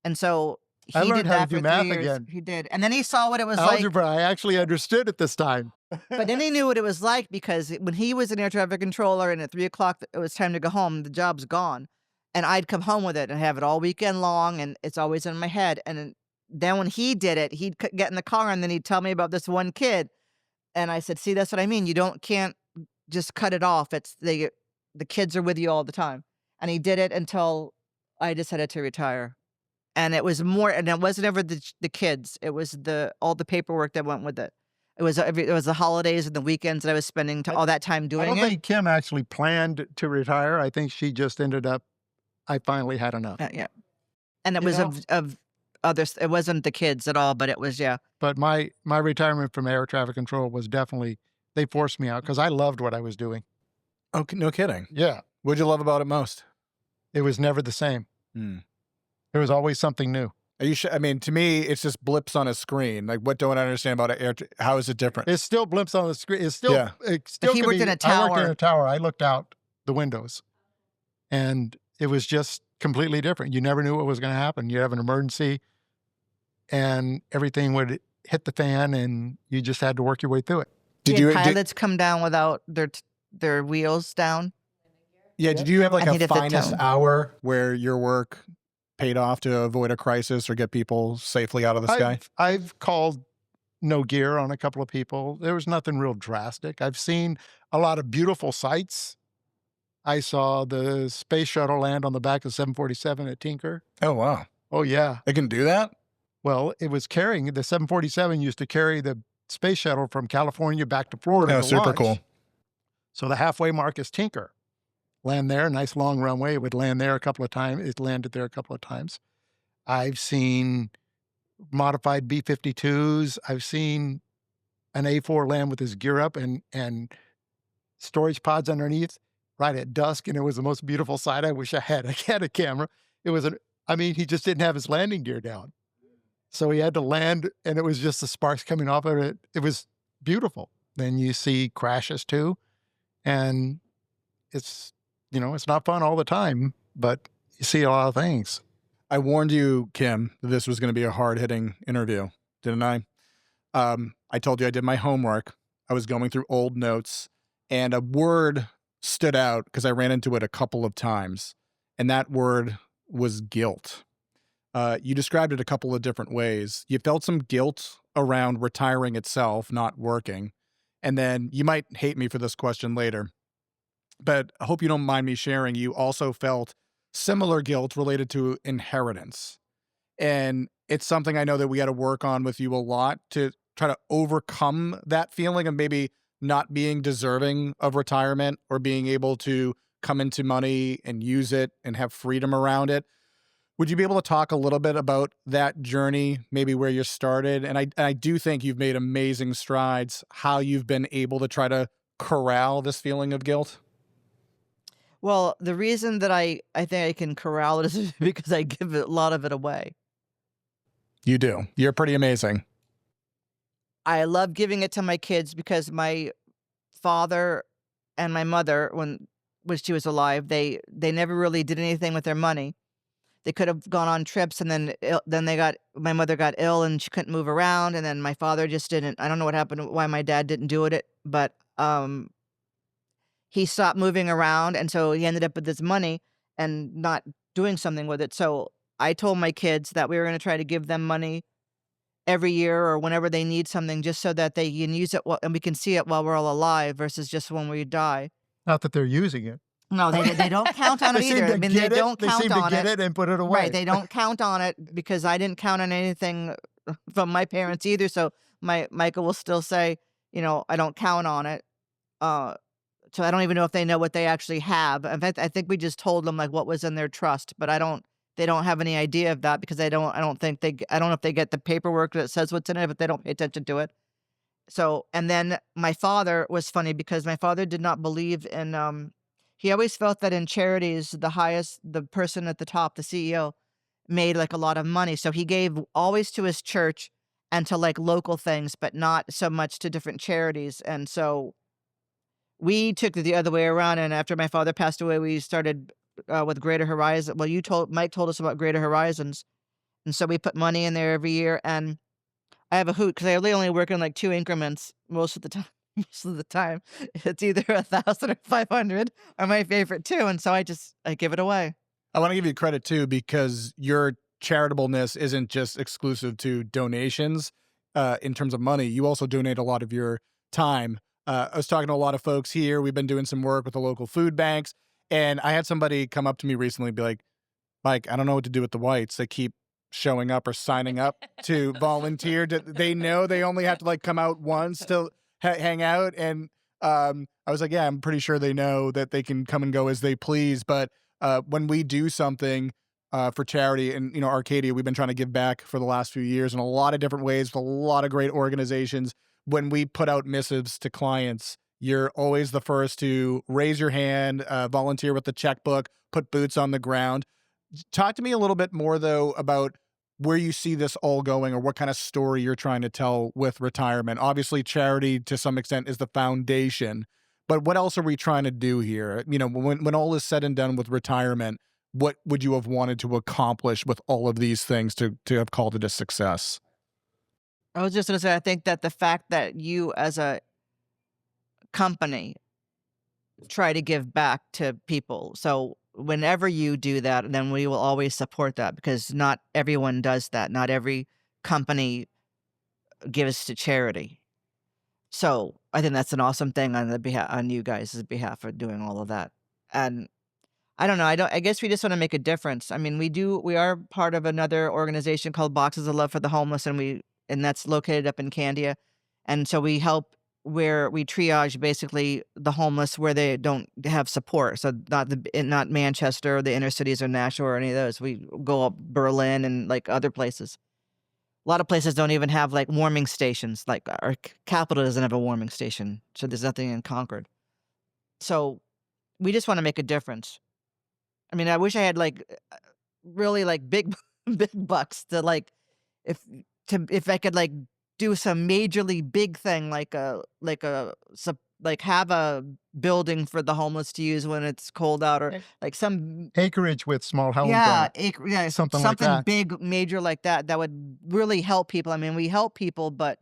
and so he
I learned
did
how
that
to do
for
math
3 years.
again.
He did, and then he saw what it was like.
Algebra, I actually understood it this time.
But then he knew what it was like, because when he was an air traffic controller and at 3 o'clock it was time to go home, the job's gone. And I'd come home with it and have it all weekend long, and it's always in my head. And then when he did it, he'd get in the car and then he'd tell me about this one kid. And I said, "See, that's what I mean. You can't just cut it off. The kids are with you all the time." And he did it until I decided to retire. And it was more, and it wasn't ever the kids. It was all the paperwork that went with it. It was the holidays and the weekends that I was spending all that time
I
doing
don't
it.
think Kim actually planned to retire. I think she just ended up, I finally had enough.
Yeah. And it
You
was
know?
of others. It wasn't the kids at all, but it was, yeah.
But my retirement from air traffic control was definitely, they forced me out because I loved what I was doing.
Oh, no kidding.
Yeah.
What'd you love about it most?
It was never the same.
Hmm.
There was always something new.
Are you I mean, to me, it's just blips on a screen. What don't I understand about how is it different?
It's still blimps on the screen. It's still,
Yeah.
it still
He
could
worked
be-
in a
I worked in
tower.
a tower. I looked out the windows and it was just completely different. You never knew what was going to happen. You have an emergency and everything would hit the fan and you just had to work your way through it.
Did
He
you?
had pilots come down without their wheels down.
Did you have
And he
a
did the
finest
tone.
hour where your work paid off to avoid a crisis or get people safely out of the sky?
I've called no gear on a couple of people. There was nothing real drastic. I've seen a lot of beautiful sights. I saw the space shuttle land on the back of 747 at Tinker.
Oh, wow.
Oh, yeah.
They can do that?
Well, it was carrying, the 747 used to carry the space shuttle from California back to Florida.
Oh,
to
super
launch.
cool.
So the halfway mark is Tinker. Land there, nice long runway. It would land there a couple of times. It landed there a couple of times. I've seen modified B-52s. I've seen an A4 land with his gear up and storage pods underneath right at dusk. And it was the most beautiful sight. I wish I had a camera. It was he just didn't have his landing gear down. So he had to land and it was just the sparks coming off of it. It was beautiful. Then you see crashes too. And it's, it's not fun all the time, but you see a lot of things.
I warned you, Kim, that this was going to be a hard-hitting interview, didn't I? I told you I did my homework. I was going through old notes, and a word stood out because I ran into it a couple of times, and that word was guilt. You described it a couple of different ways. You felt some guilt around retiring itself, not working, and then you might hate me for this question later, but I hope you don't mind me sharing. You also felt similar guilt related to inheritance. And it's something I know that we got to work on with you a lot to try to overcome that feeling of maybe not being deserving of retirement or being able to come into money and use it and have freedom around it. Would you be able to talk a little bit about that journey, maybe where you started? And I do think you've made amazing strides, how you've been able to try to corral this feeling of guilt.
Well, the reason that I think I can corral it is because I give a lot of it away.
You do. You're pretty amazing.
I love giving it to my kids because my father and my mother, when she was alive, they never really did anything with their money. They could have gone on trips, and then my mother got ill and she couldn't move around, and then my father just didn't. I don't know what happened, why my dad didn't do it, but he stopped moving around, and so he ended up with this money and not doing something with it. So I told my kids that we were going to try to give them money every year or whenever they need something, just so that they can use it and we can see it while we're all alive versus just when we die.
Not that they're using it.
No, they don't count on it
They seem
either.
to
I mean,
get
they
it.
don't
They
count
seem to
on
get
it.
it and put it away.
Right, they don't count on it because I didn't count on anything from my parents either. So Michael will still say, I don't count on it. So I don't even know if they know what they actually have. In fact, I think we just told them like what was in their trust, but they don't have any idea of that because I don't know if they get the paperwork that says what's in it, but they don't pay attention to it. So, and then my father was funny because my father did not believe in, he always felt that in charities, the person at the top, the CEO, made like a lot of money. So he gave always to his church and to like local things, but not so much to different charities. And so we took it the other way around. And after my father passed away, we started with Greater Horizon. Well, Mike told us about Greater Horizons. And so we put money in there every year. And I have a hoot because I really only work in like 2 increments most of the time. Most of the time, it's either 1,000 or 500 are my favorite too, and so I give it away.
I want to give you credit too, because your charitableness isn't just exclusive to donations. In terms of money, you also donate a lot of your time. I was talking to a lot of folks here. We've been doing some work with the local food banks, and I had somebody come up to me recently and be like, Mike, I don't know what to do with the whites. They keep showing up or signing up to volunteer. They know they only have to like come out once to hang out. And I was like, yeah, I'm pretty sure they know that they can come and go as they please. But when we do something for charity, and Arcadia, we've been trying to give back for the last few years in a lot of different ways with a lot of great organizations. When we put out missives to clients, you're always the first to raise your hand, volunteer with the checkbook, put boots on the ground. Talk to me a little bit more though about where you see this all going, or what kind of story you're trying to tell with retirement. Obviously, charity to some extent is the foundation, but what else are we trying to do here? When all is said and done with retirement, what would you have wanted to accomplish with all of these things to have called it a success?
I was just going to say, I think that the fact that you as a company try to give back to people. So whenever you do that, then we will always support that because not everyone does that. Not every company gives to charity. So I think that's an awesome thing on you guys' behalf for doing all of that. And I don't know. I guess we just want to make a difference. I mean, we are part of another organization called Boxes of Love for the Homeless, and that's located up in Candia. And so we help where we triage basically the homeless where they don't have support. So not Manchester or the inner cities or Nashua or any of those. We go up Berlin and like other places. A lot of places don't even have like warming stations. Like our capital doesn't have a warming station. So there's nothing in Concord. So we just want to make a difference. I mean, I wish I had like really like big bucks to like if I could like do some majorly big thing like like have a building for the homeless to use when it's cold out, or like some
Acreage with small homes on it.
yeah,
Something like
something
that.
big, major like that would really help people. I mean, we help people, but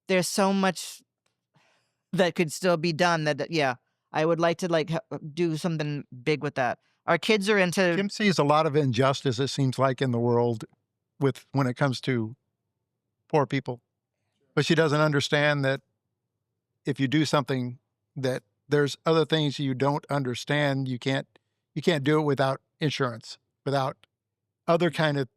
there's so much that could still be done. That I would like to like do something big with that. Our kids are into.
Kim sees a lot of injustice, it seems like, in the world when it comes to poor people. But she doesn't understand that if you do something, that there's other things you don't understand. You can't do it without insurance, without other kind of.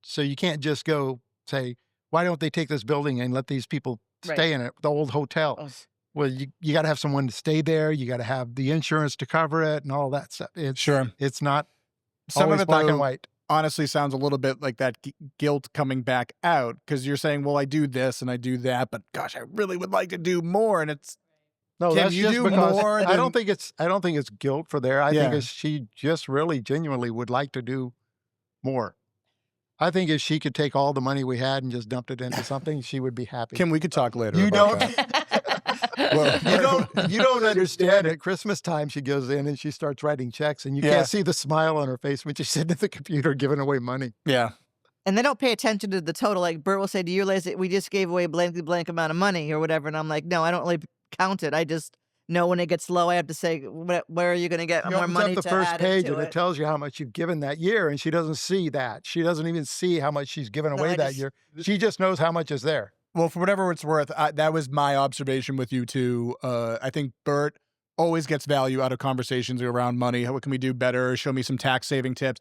So you can't just go say, why don't they take this building and let these people stay in it, the old hotel?
Oh.
Well, you got to have someone to stay there. You got to have the insurance to cover it and all that stuff. It's not
Some
always
of it,
black
though,
and white.
honestly sounds a little bit like that guilt coming back out, because you're saying, well, I do this and I do that, but gosh, I really would like to do more. And it's,
No,
Kim,
that's
you
just
do
because
more
I don't
than-
think it's guilt for there. I think
Yeah.
she just really genuinely would like to do more. I think if she could take all the money we had and just dumped it into something, she would be happy.
Kim, we could talk later.
You
about
don't-
that. Well,
you don't understand. At Christmas time, she goes in and she starts writing checks, and you
Yeah.
can't see the smile on her face when she's sitting at the computer giving away money.
Yeah.
And they don't pay attention to the total. Like Burt will say, do you realize that we just gave away blank amount of money or whatever? And I'm like, no, I don't really count it. I just know when it gets low, I have to say, where are you going to get
She
more
opens
money
up the
to
first
add
page,
into
and it tells you how much you've given that year, and she doesn't see that. She doesn't even see how much she's given
No,
away
I
that
just-
year. She just knows how much is there.
Well, for whatever it's worth, that was my observation with you too. I think Burt always gets value out of conversations around money. What can we do better? Show me some tax saving tips.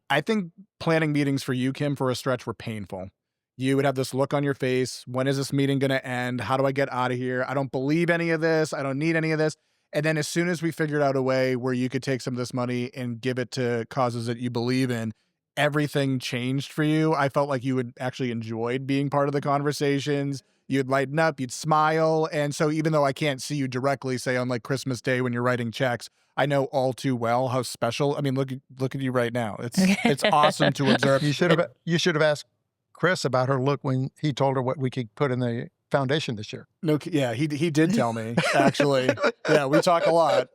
I think planning meetings for you, Kim, for a stretch were painful. You would have this look on your face. When is this meeting going to end? How do I get out of here? I don't believe any of this. I don't need any of this. And then as soon as we figured out a way where you could take some of this money and give it to causes that you believe in, everything changed for you. I felt like you would actually enjoyed being part of the conversations. You'd lighten up, you'd smile. And so even though I can't see you directly, say on like Christmas Day when you're writing checks, I know all too well how special. I mean, look at you right now. It's awesome to observe.
You should have asked Chris about her look when he told her what we could put in the foundation this year.
No, yeah, he did tell me, actually. Yeah, we talk a lot.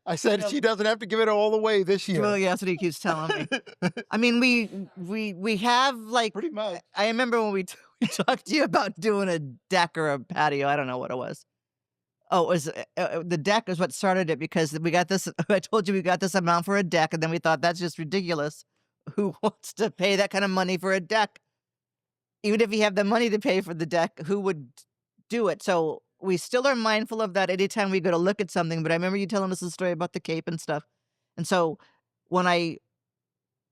I said she doesn't have to give it all away this year.
Well, yeah, that's what he keeps telling me. I mean, we have like,
Pretty much.
I remember when we talked to you about doing a deck or a patio. I don't know what it was. Oh, it was the deck is what started it, because we got this. I told you we got this amount for a deck, and then we thought that's just ridiculous. Who wants to pay that kind of money for a deck? Even if you have the money to pay for the deck, who would do it? So we still are mindful of that anytime we go to look at something. But I remember you telling us a story about the cape and stuff. And so when I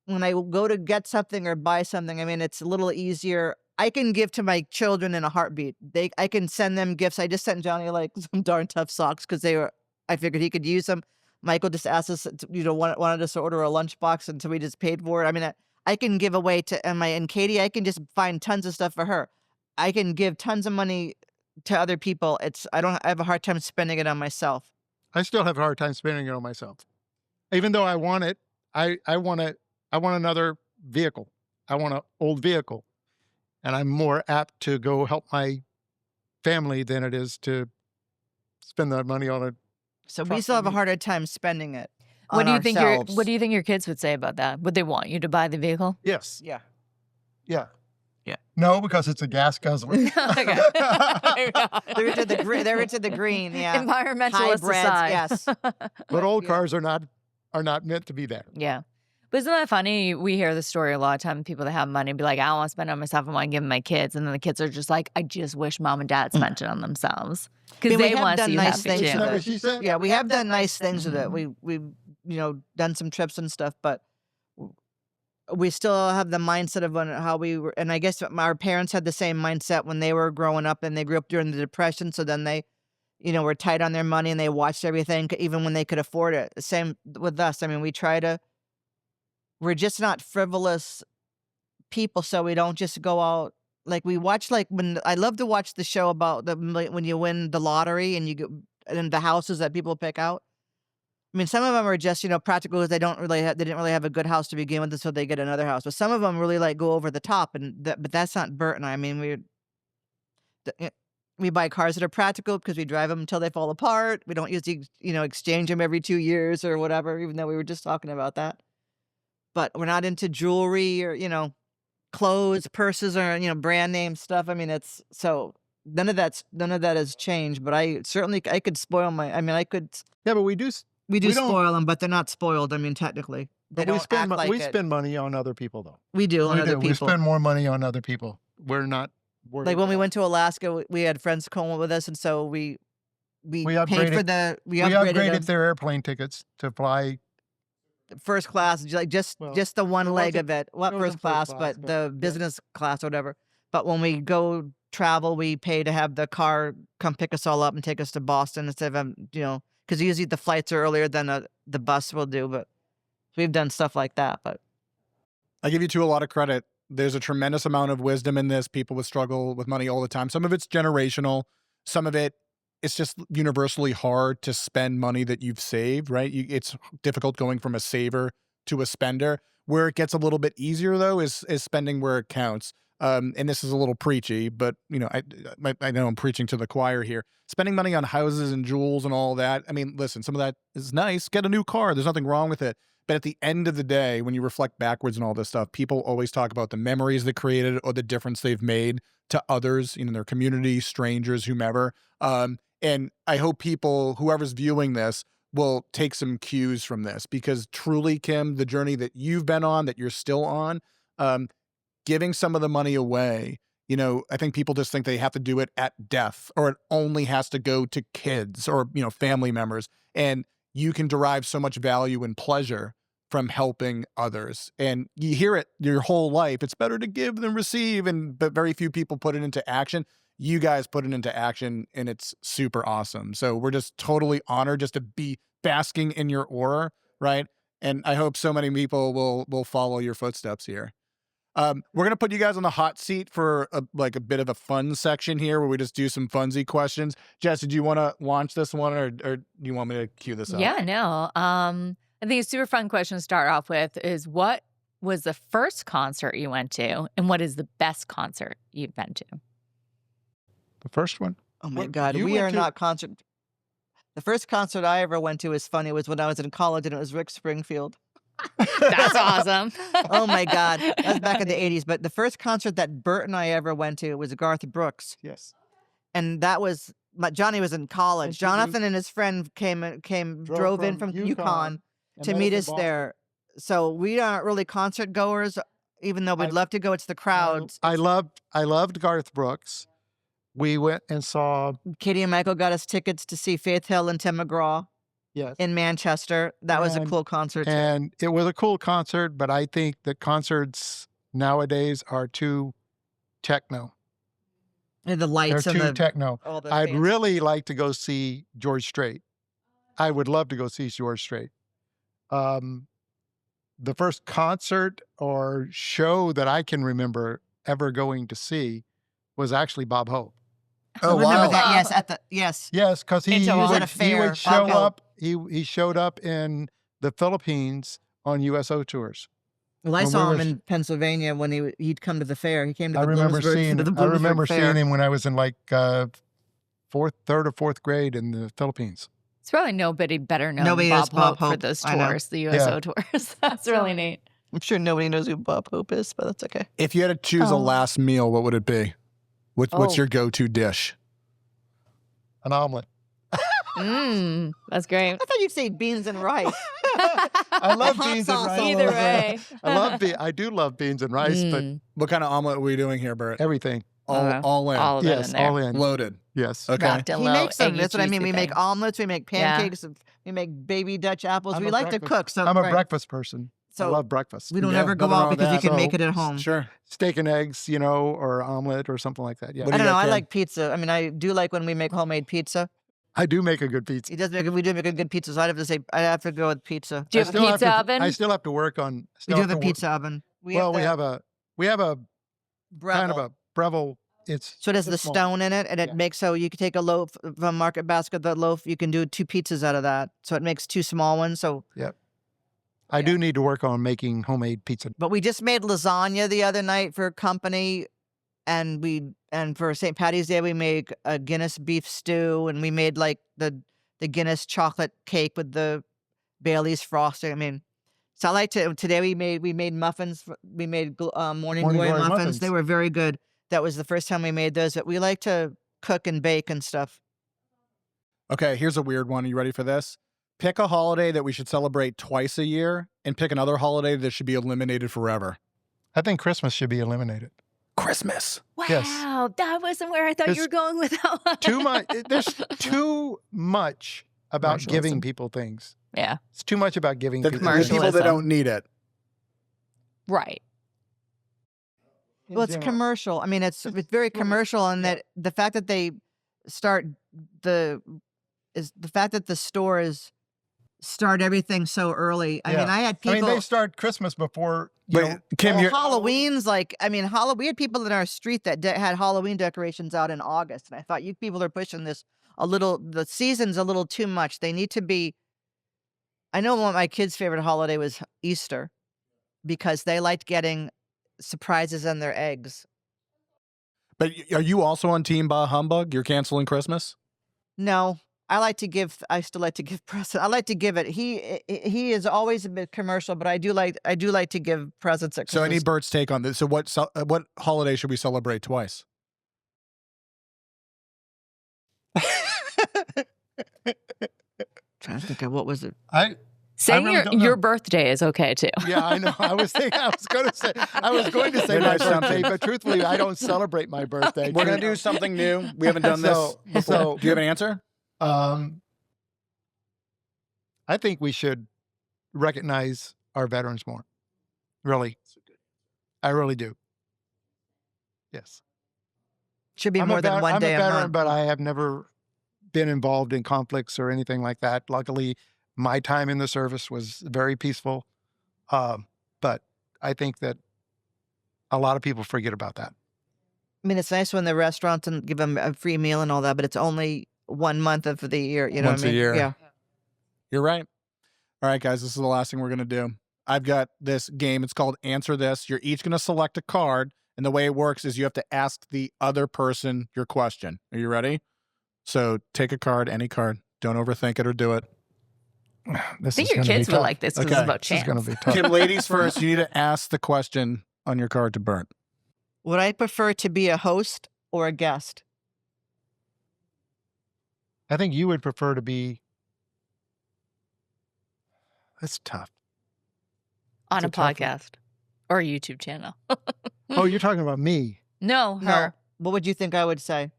go to get something or buy something, I mean, it's a little easier. I can give to my children in a heartbeat. I can send them gifts. I just sent Johnny like some darn tough socks because I figured he could use them. Michael just asked us, wanted us to order a lunchbox, and so we just paid for it. I mean, I can give away to and Katie, I can just find tons of stuff for her. I can give tons of money to other people. I have a hard time spending it on myself.
I still have a hard time spending it on myself. Even though I want it, I want another vehicle. I want an old vehicle. And I'm more apt to go help my family than it is to spend that money on it.
So we still have a harder time spending it.
What do you think
ourselves.
what do you think your kids would say about that? Would they want you to buy the vehicle?
Yes.
Yeah.
Yeah.
Yeah.
No, because it's a gas guzzler.
Okay.
They're into the green. Yeah.
Environmentalists
Hybrids,
aside.
yes.
But old
Yeah.
cars are not meant to be there.
Yeah. But isn't that funny? We hear the story a lot of times. People that have money be like, I don't want to spend it on myself. I want to give it to my kids. And then the kids are just like, I just wish mom and dad spent it on themselves. Because
I mean, we
they
have
want to
done
see you
nice
happy
things
Isn't
to
that
too.
what she said?
Yeah, we have done nice things with it. We've done some trips and stuff, but we still have the mindset of how we were. And I guess our parents had the same mindset when they were growing up, and they grew up during the Depression. So then they, were tight on their money, and they watched everything even when they could afford it. Same with us. I mean, we're just not frivolous people, so we don't just go out. Like we watch, when I love to watch the show about when you win the lottery and you get and the houses that people pick out. I mean, some of them are just practical because they didn't really have a good house to begin with, so they get another house. But some of them really go over the top, but that's not Burt and I. I mean, We buy cars that are practical because we drive them until they fall apart. We don't usually, exchange them every 2 years or whatever, even though we were just talking about that. But we're not into jewelry or, clothes, purses, or, brand name stuff. I mean, it's so none of that has changed. But I could spoil I could.
Yeah, but we do.
We do
We don't-
spoil them, but they're not spoiled. I mean, technically, they
But
don't
we spend
act like
we
it.
spend money on other people though.
We do on
We
other
do. We
people.
spend more money on other people. We're not worried.
Like when we
about-
went to Alaska, we had friends come with us, and so we paid for
upgraded-
we
we
upgraded
upgraded
them
their airplane tickets to fly.
first class, like just the one
it
leg
wasn't-
of it. What
it
first
wasn't
class,
first class,
but
but
the
yeah.
business class or whatever. But when we go travel, we pay to have the car come pick us all up and take us to Boston instead of because usually the flights are earlier than the bus will do. But we've done stuff like that. But
I give you two a lot of credit. There's a tremendous amount of wisdom in this. People would struggle with money all the time. Some of it's generational. Some of it's just universally hard to spend money that you've saved, right? It's difficult going from a saver to a spender. Where it gets a little bit easier, though, is spending where it counts. And this is a little preachy, but I know I'm preaching to the choir here. Spending money on houses and jewels and all that. I mean, listen, some of that is nice. Get a new car. There's nothing wrong with it. But at the end of the day, when you reflect backwards and all this stuff, people always talk about the memories they created or the difference they've made to others, their community, strangers, whomever. And I hope people, whoever's viewing this, will take some cues from this, because truly, Kim, the journey that you've been on, that you're still on, giving some of the money away, I think people just think they have to do it at death, or it only has to go to kids or, family members. And you can derive so much value and pleasure from helping others. And you hear it your whole life. It's better to give than receive. But very few people put it into action. You guys put it into action, and it's super awesome. So we're just totally honored just to be basking in your aura, right? And I hope so many people will follow your footsteps here. We're going to put you guys on the hot seat for a bit of a fun section here where we just do some funsy questions. Jess, did you want to launch this one, or do you want me to cue this up?
Yeah, no. I think a super fun question to start off with is, what was the first concert you went to, and what is the best concert you've been to?
The first one.
oh my
What,
God,
you
we
went
are
to-
not concert. The first concert I ever went to was funny. It was when I was in college, and it was Rick Springfield.
That's awesome.
Oh my God, that was back in the '80s. But the first concert that Burt and I ever went to was Garth Brooks,
Yes.
and that was Johnny was in college.
And he
Jonathan and his friend drove in from Yukon to meet us there. So we aren't really concert goers, even though we'd love to go. It's the crowds.
I loved Garth Brooks. We went and saw.
Katie and Michael got us tickets to see Faith Hill and Tim McGraw
Yes.
in Manchester. That was a
And-
cool concert too.
And it was a cool concert, but I think that concerts nowadays are too techno.
And the
They're
lights and
too
the
techno.
all the
I'd
fancy-
really like to go see George Strait. I would love to go see George Strait. The first concert or show that I can remember ever going to see was actually Bob Hope.
Oh,
I remember
wow.
that. Yes, at the yes.
Yes, because he,
Into
he
was
would,
at a
he
fair,
would show
Bob Hope.
up. He showed up in the Philippines on USO tours.
Well, I
When we
saw him
were-
in Pennsylvania when he'd come to the fair. He came to
I
the
remember
Bloomsburg,
seeing
to the
I remember
Bloomsburg fair.
seeing him when I was in like third or fourth grade in the Philippines.
It's probably nobody better known
Nobody
than
knows
Bob
Bob
Hope for
Hope.
those
I know.
tours, the USO tours. That's really neat.
I'm sure nobody knows who Bob Hope is, but that's okay.
If you had to choose a
Oh.
last meal, what would it be? What's
Oh.
your go-to dish?
An omelet.
That's great.
I thought you'd say beans and rice.
I love
Hot
beans and
sauce
rice.
all
Either
over.
way.
I do love beans and rice, but
Mm.
What kind of omelet are we doing here, Burt?
everything.
All in.
All of it
Yes,
in there.
all in.
Loaded.
Yes.
Okay.
Wrapped in
He
little
makes them.
eggy,
That's what I mean.
juicy
We make
things.
omelets. We make
Yeah.
pancakes. We make baby Dutch apples.
I'm
We
a
like to
breakfast-
cook. So
I'm a
right.
breakfast person. I
So
love breakfast.
we don't
Yeah,
ever go
nothing wrong
out
with
because we
that.
can make
So-
it at home.
Sure.
Steak and eggs, or omelet or something like that. Yeah.
What
I
do
don't
you
know.
got,
I
Kim?
like pizza. I mean, I do like when we make homemade pizza.
I do make a good pizza.
We do make a good pizza. So I'd have to go with pizza.
Do you
I
have a
still have
pizza
to-
oven?
I still have to work on.
We
still
do have a
to work-
pizza oven.
We have a kind of
Breville.
a Breville. It's
So it has the
it's small.
stone in it, and it
Yeah.
makes so you can take a loaf from Market Basket. The loaf you can do 2 pizzas out of that. So it makes 2 small ones. So,
I do need to work on making homemade pizza.
but we just made lasagna the other night for company, and for St. Patty's Day we make a Guinness beef stew, and we made like the Guinness chocolate cake with the Bailey's frosting. I mean, so I like to. Today we made muffins. We made morning glory muffins. They were very good. That was the first time we made those. But we like to cook and bake and stuff.
Okay, here's a weird one. Are you ready for this? Pick a holiday that we should celebrate twice a year, and pick another holiday that should be eliminated forever.
I think Christmas should be eliminated.
Christmas.
Wow,
Yes.
that wasn't where I thought you were going with that one.
Too much. There's too much about giving people things.
Yeah.
It's too much about giving
The
people
people that
Commercialism.
don't need it.
Right.
Well, it's commercial. I mean, it's very commercial, and that the fact that they start the fact that the stores start everything so early. I mean, I had people.
they start Christmas before. You know,
Kim, you're,
Halloween's like, I mean, we had people in our street that had Halloween decorations out in August, and I thought, you people are pushing this a little. The season's a little too much. They need to be. I know one of my kids' favorite holiday was Easter, because they liked getting surprises on their eggs.
but are you also on Team Bah Humbug? You're canceling Christmas?
No, I still like to give presents. I like to give it. He is always a bit commercial, but I do like to give presents at Christmas.
So I need Burt's take on this. So what holiday should we celebrate twice?
Trying to think of what was it.
Saying
really don't know.
your birthday is okay too.
Yeah, I know. I was going to say my birthday, but truthfully, I don't celebrate my birthday.
We're going to do something new. We haven't done this before.
So-
Do you have an answer?
I think we should recognize our veterans more. Really. I really do. Yes.
Should be more than one day
I'm a
a
veteran,
month.
but I have never been involved in conflicts or anything like that. Luckily, my time in the service was very peaceful. But I think that a lot of people forget about that.
I mean, it's nice when the restaurants and give them a free meal and all that, but it's only 1 month of the year. You know
Once
what I
a
mean?
year.
Yeah.
You're right. All right, guys, this is the last thing we're going to do. I've got this game. It's called Answer This. You're each going to select a card, and the way it works is you have to ask the other person your question. Are you ready? So take a card, any card. Don't overthink it or do it.
I think your kids will like this because
Okay.
it's about
This is
chance.
going to be tough.
Kim, ladies first. You need to ask the question on your card to Burt.
Would I prefer to be a host or a guest?
I think you would prefer to be. That's tough.
On a
It's a tough one.
podcast or a YouTube channel.
Oh, you're talking about me.
No,
No.
her.
What would you think I would say?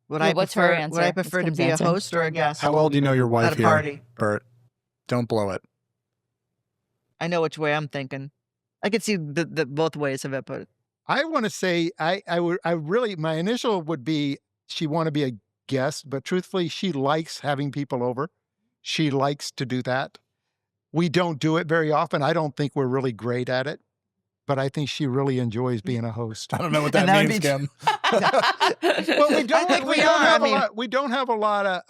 Would
Yeah,
I
what's
prefer,
her answer?
Would I
What's
prefer to
Kim's
be
answer?
a host or a guest?
How well do you know your wife
At a
here,
party.
Burt? Don't blow it.
I know which way I'm thinking. I could see the both ways of it, but
I want to say I really, my initial would be she want to be a guest, but truthfully, she likes having people over. She likes to do that. We don't do it very often. I don't think we're really great at it, but I think she really enjoys being a host.
I don't know what
And
that
that would
means,
be-
Kim.
Well, we don't.
think
We
we
don't
are.
have
I mean-
a lot. We don't have a lot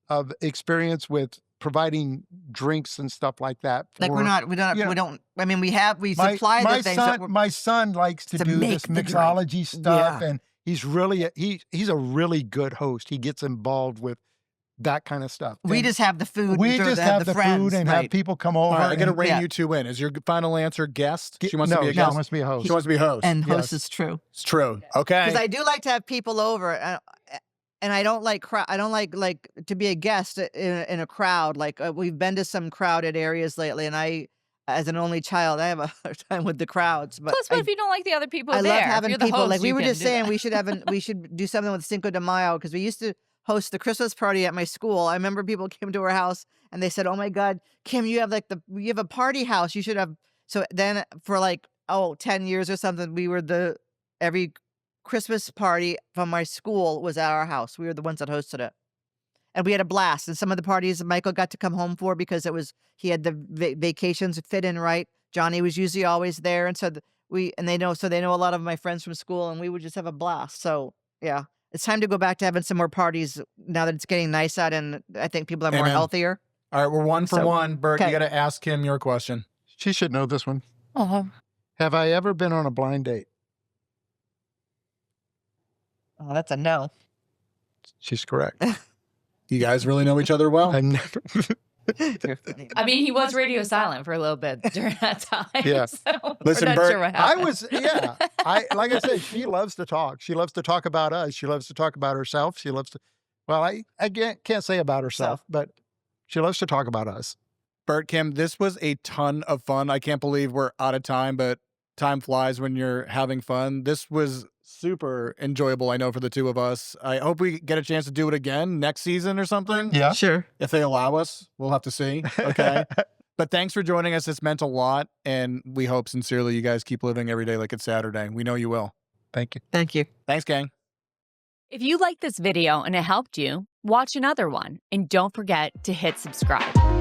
of experience with providing drinks and stuff like that.
like
for-
we
yeah.
don't. I mean, we
my,
supply
my
the things.
son,
that we're-
my son likes to
to
do
make
this
the drink.
mixology stuff,
Yeah.
and he's really he's a really good host. He gets involved with that kind of stuff.
we
And
just have the food.
we
throw
just have the
friends,
food and
right.
have people come over.
All right, I got to
and-
rein
yeah.
you two in. Is your final answer guest? She wants
no,
to be a
she
guest.
wants to be a host.
She wants to be host.
And host
Yes.
is true.
It's true. Okay.
Because I do like to have people over, and I don't like I don't like to be a guest in a crowd. Like we've been to some crowded areas lately, and I, as an only child, I have a hard time with the crowds. But
Plus, what if you don't like the other people
I
there?
love
If
having
you're the
people.
host,
Like we
you
were
can
just
do
saying,
that.
we should do something with Cinco de Mayo, because we used to host the Christmas party at my school. I remember people came to our house and they said, "Oh my God, Kim, you have a party house. You should have." So then for 10 years or something, we were every Christmas party from my school was at our house. We were the ones that hosted it. And we had a blast. And some of the parties Michael got to come home for, because he had the vacations fit in right. Johnny was usually always there. And so they know a lot of my friends from school, and we would just have a blast. So yeah, it's time to go back to having some more parties now that it's getting nice out, and I think people are more
Amen.
healthier.
All right, we're one for
So,
one. Burt,
okay.
you got to ask Kim your question.
She should know this one.
Oh,
Have I ever been on a blind date?
Oh, that's a no.
She's correct.
You guys really know each other well.
I never.
You're funny.
I mean, he was radio silent for a little bit during that time.
Yeah.
So we're
Listen,
not
Burt,
sure what
I
happened.
was, yeah. Like I said, she loves to talk. She loves to talk about us. She loves to talk about herself. She loves to, well, I can't say about herself, but she loves to talk about us.
Burt, Kim, this was a ton of fun. I can't believe we're out of time, but time flies when you're having fun. This was super enjoyable, I know, for the two of us. I hope we get a chance to do it again next season or something.
Yeah.
Sure.
If they allow us, we'll have to see. Okay. But thanks for joining us. It's meant a lot. And we hope sincerely you guys keep living every day like it's Saturday. We know you will.
Thank you.
Thank you.
Thanks, gang.
If you liked this video and it helped you, watch another one. And don't forget to hit subscribe.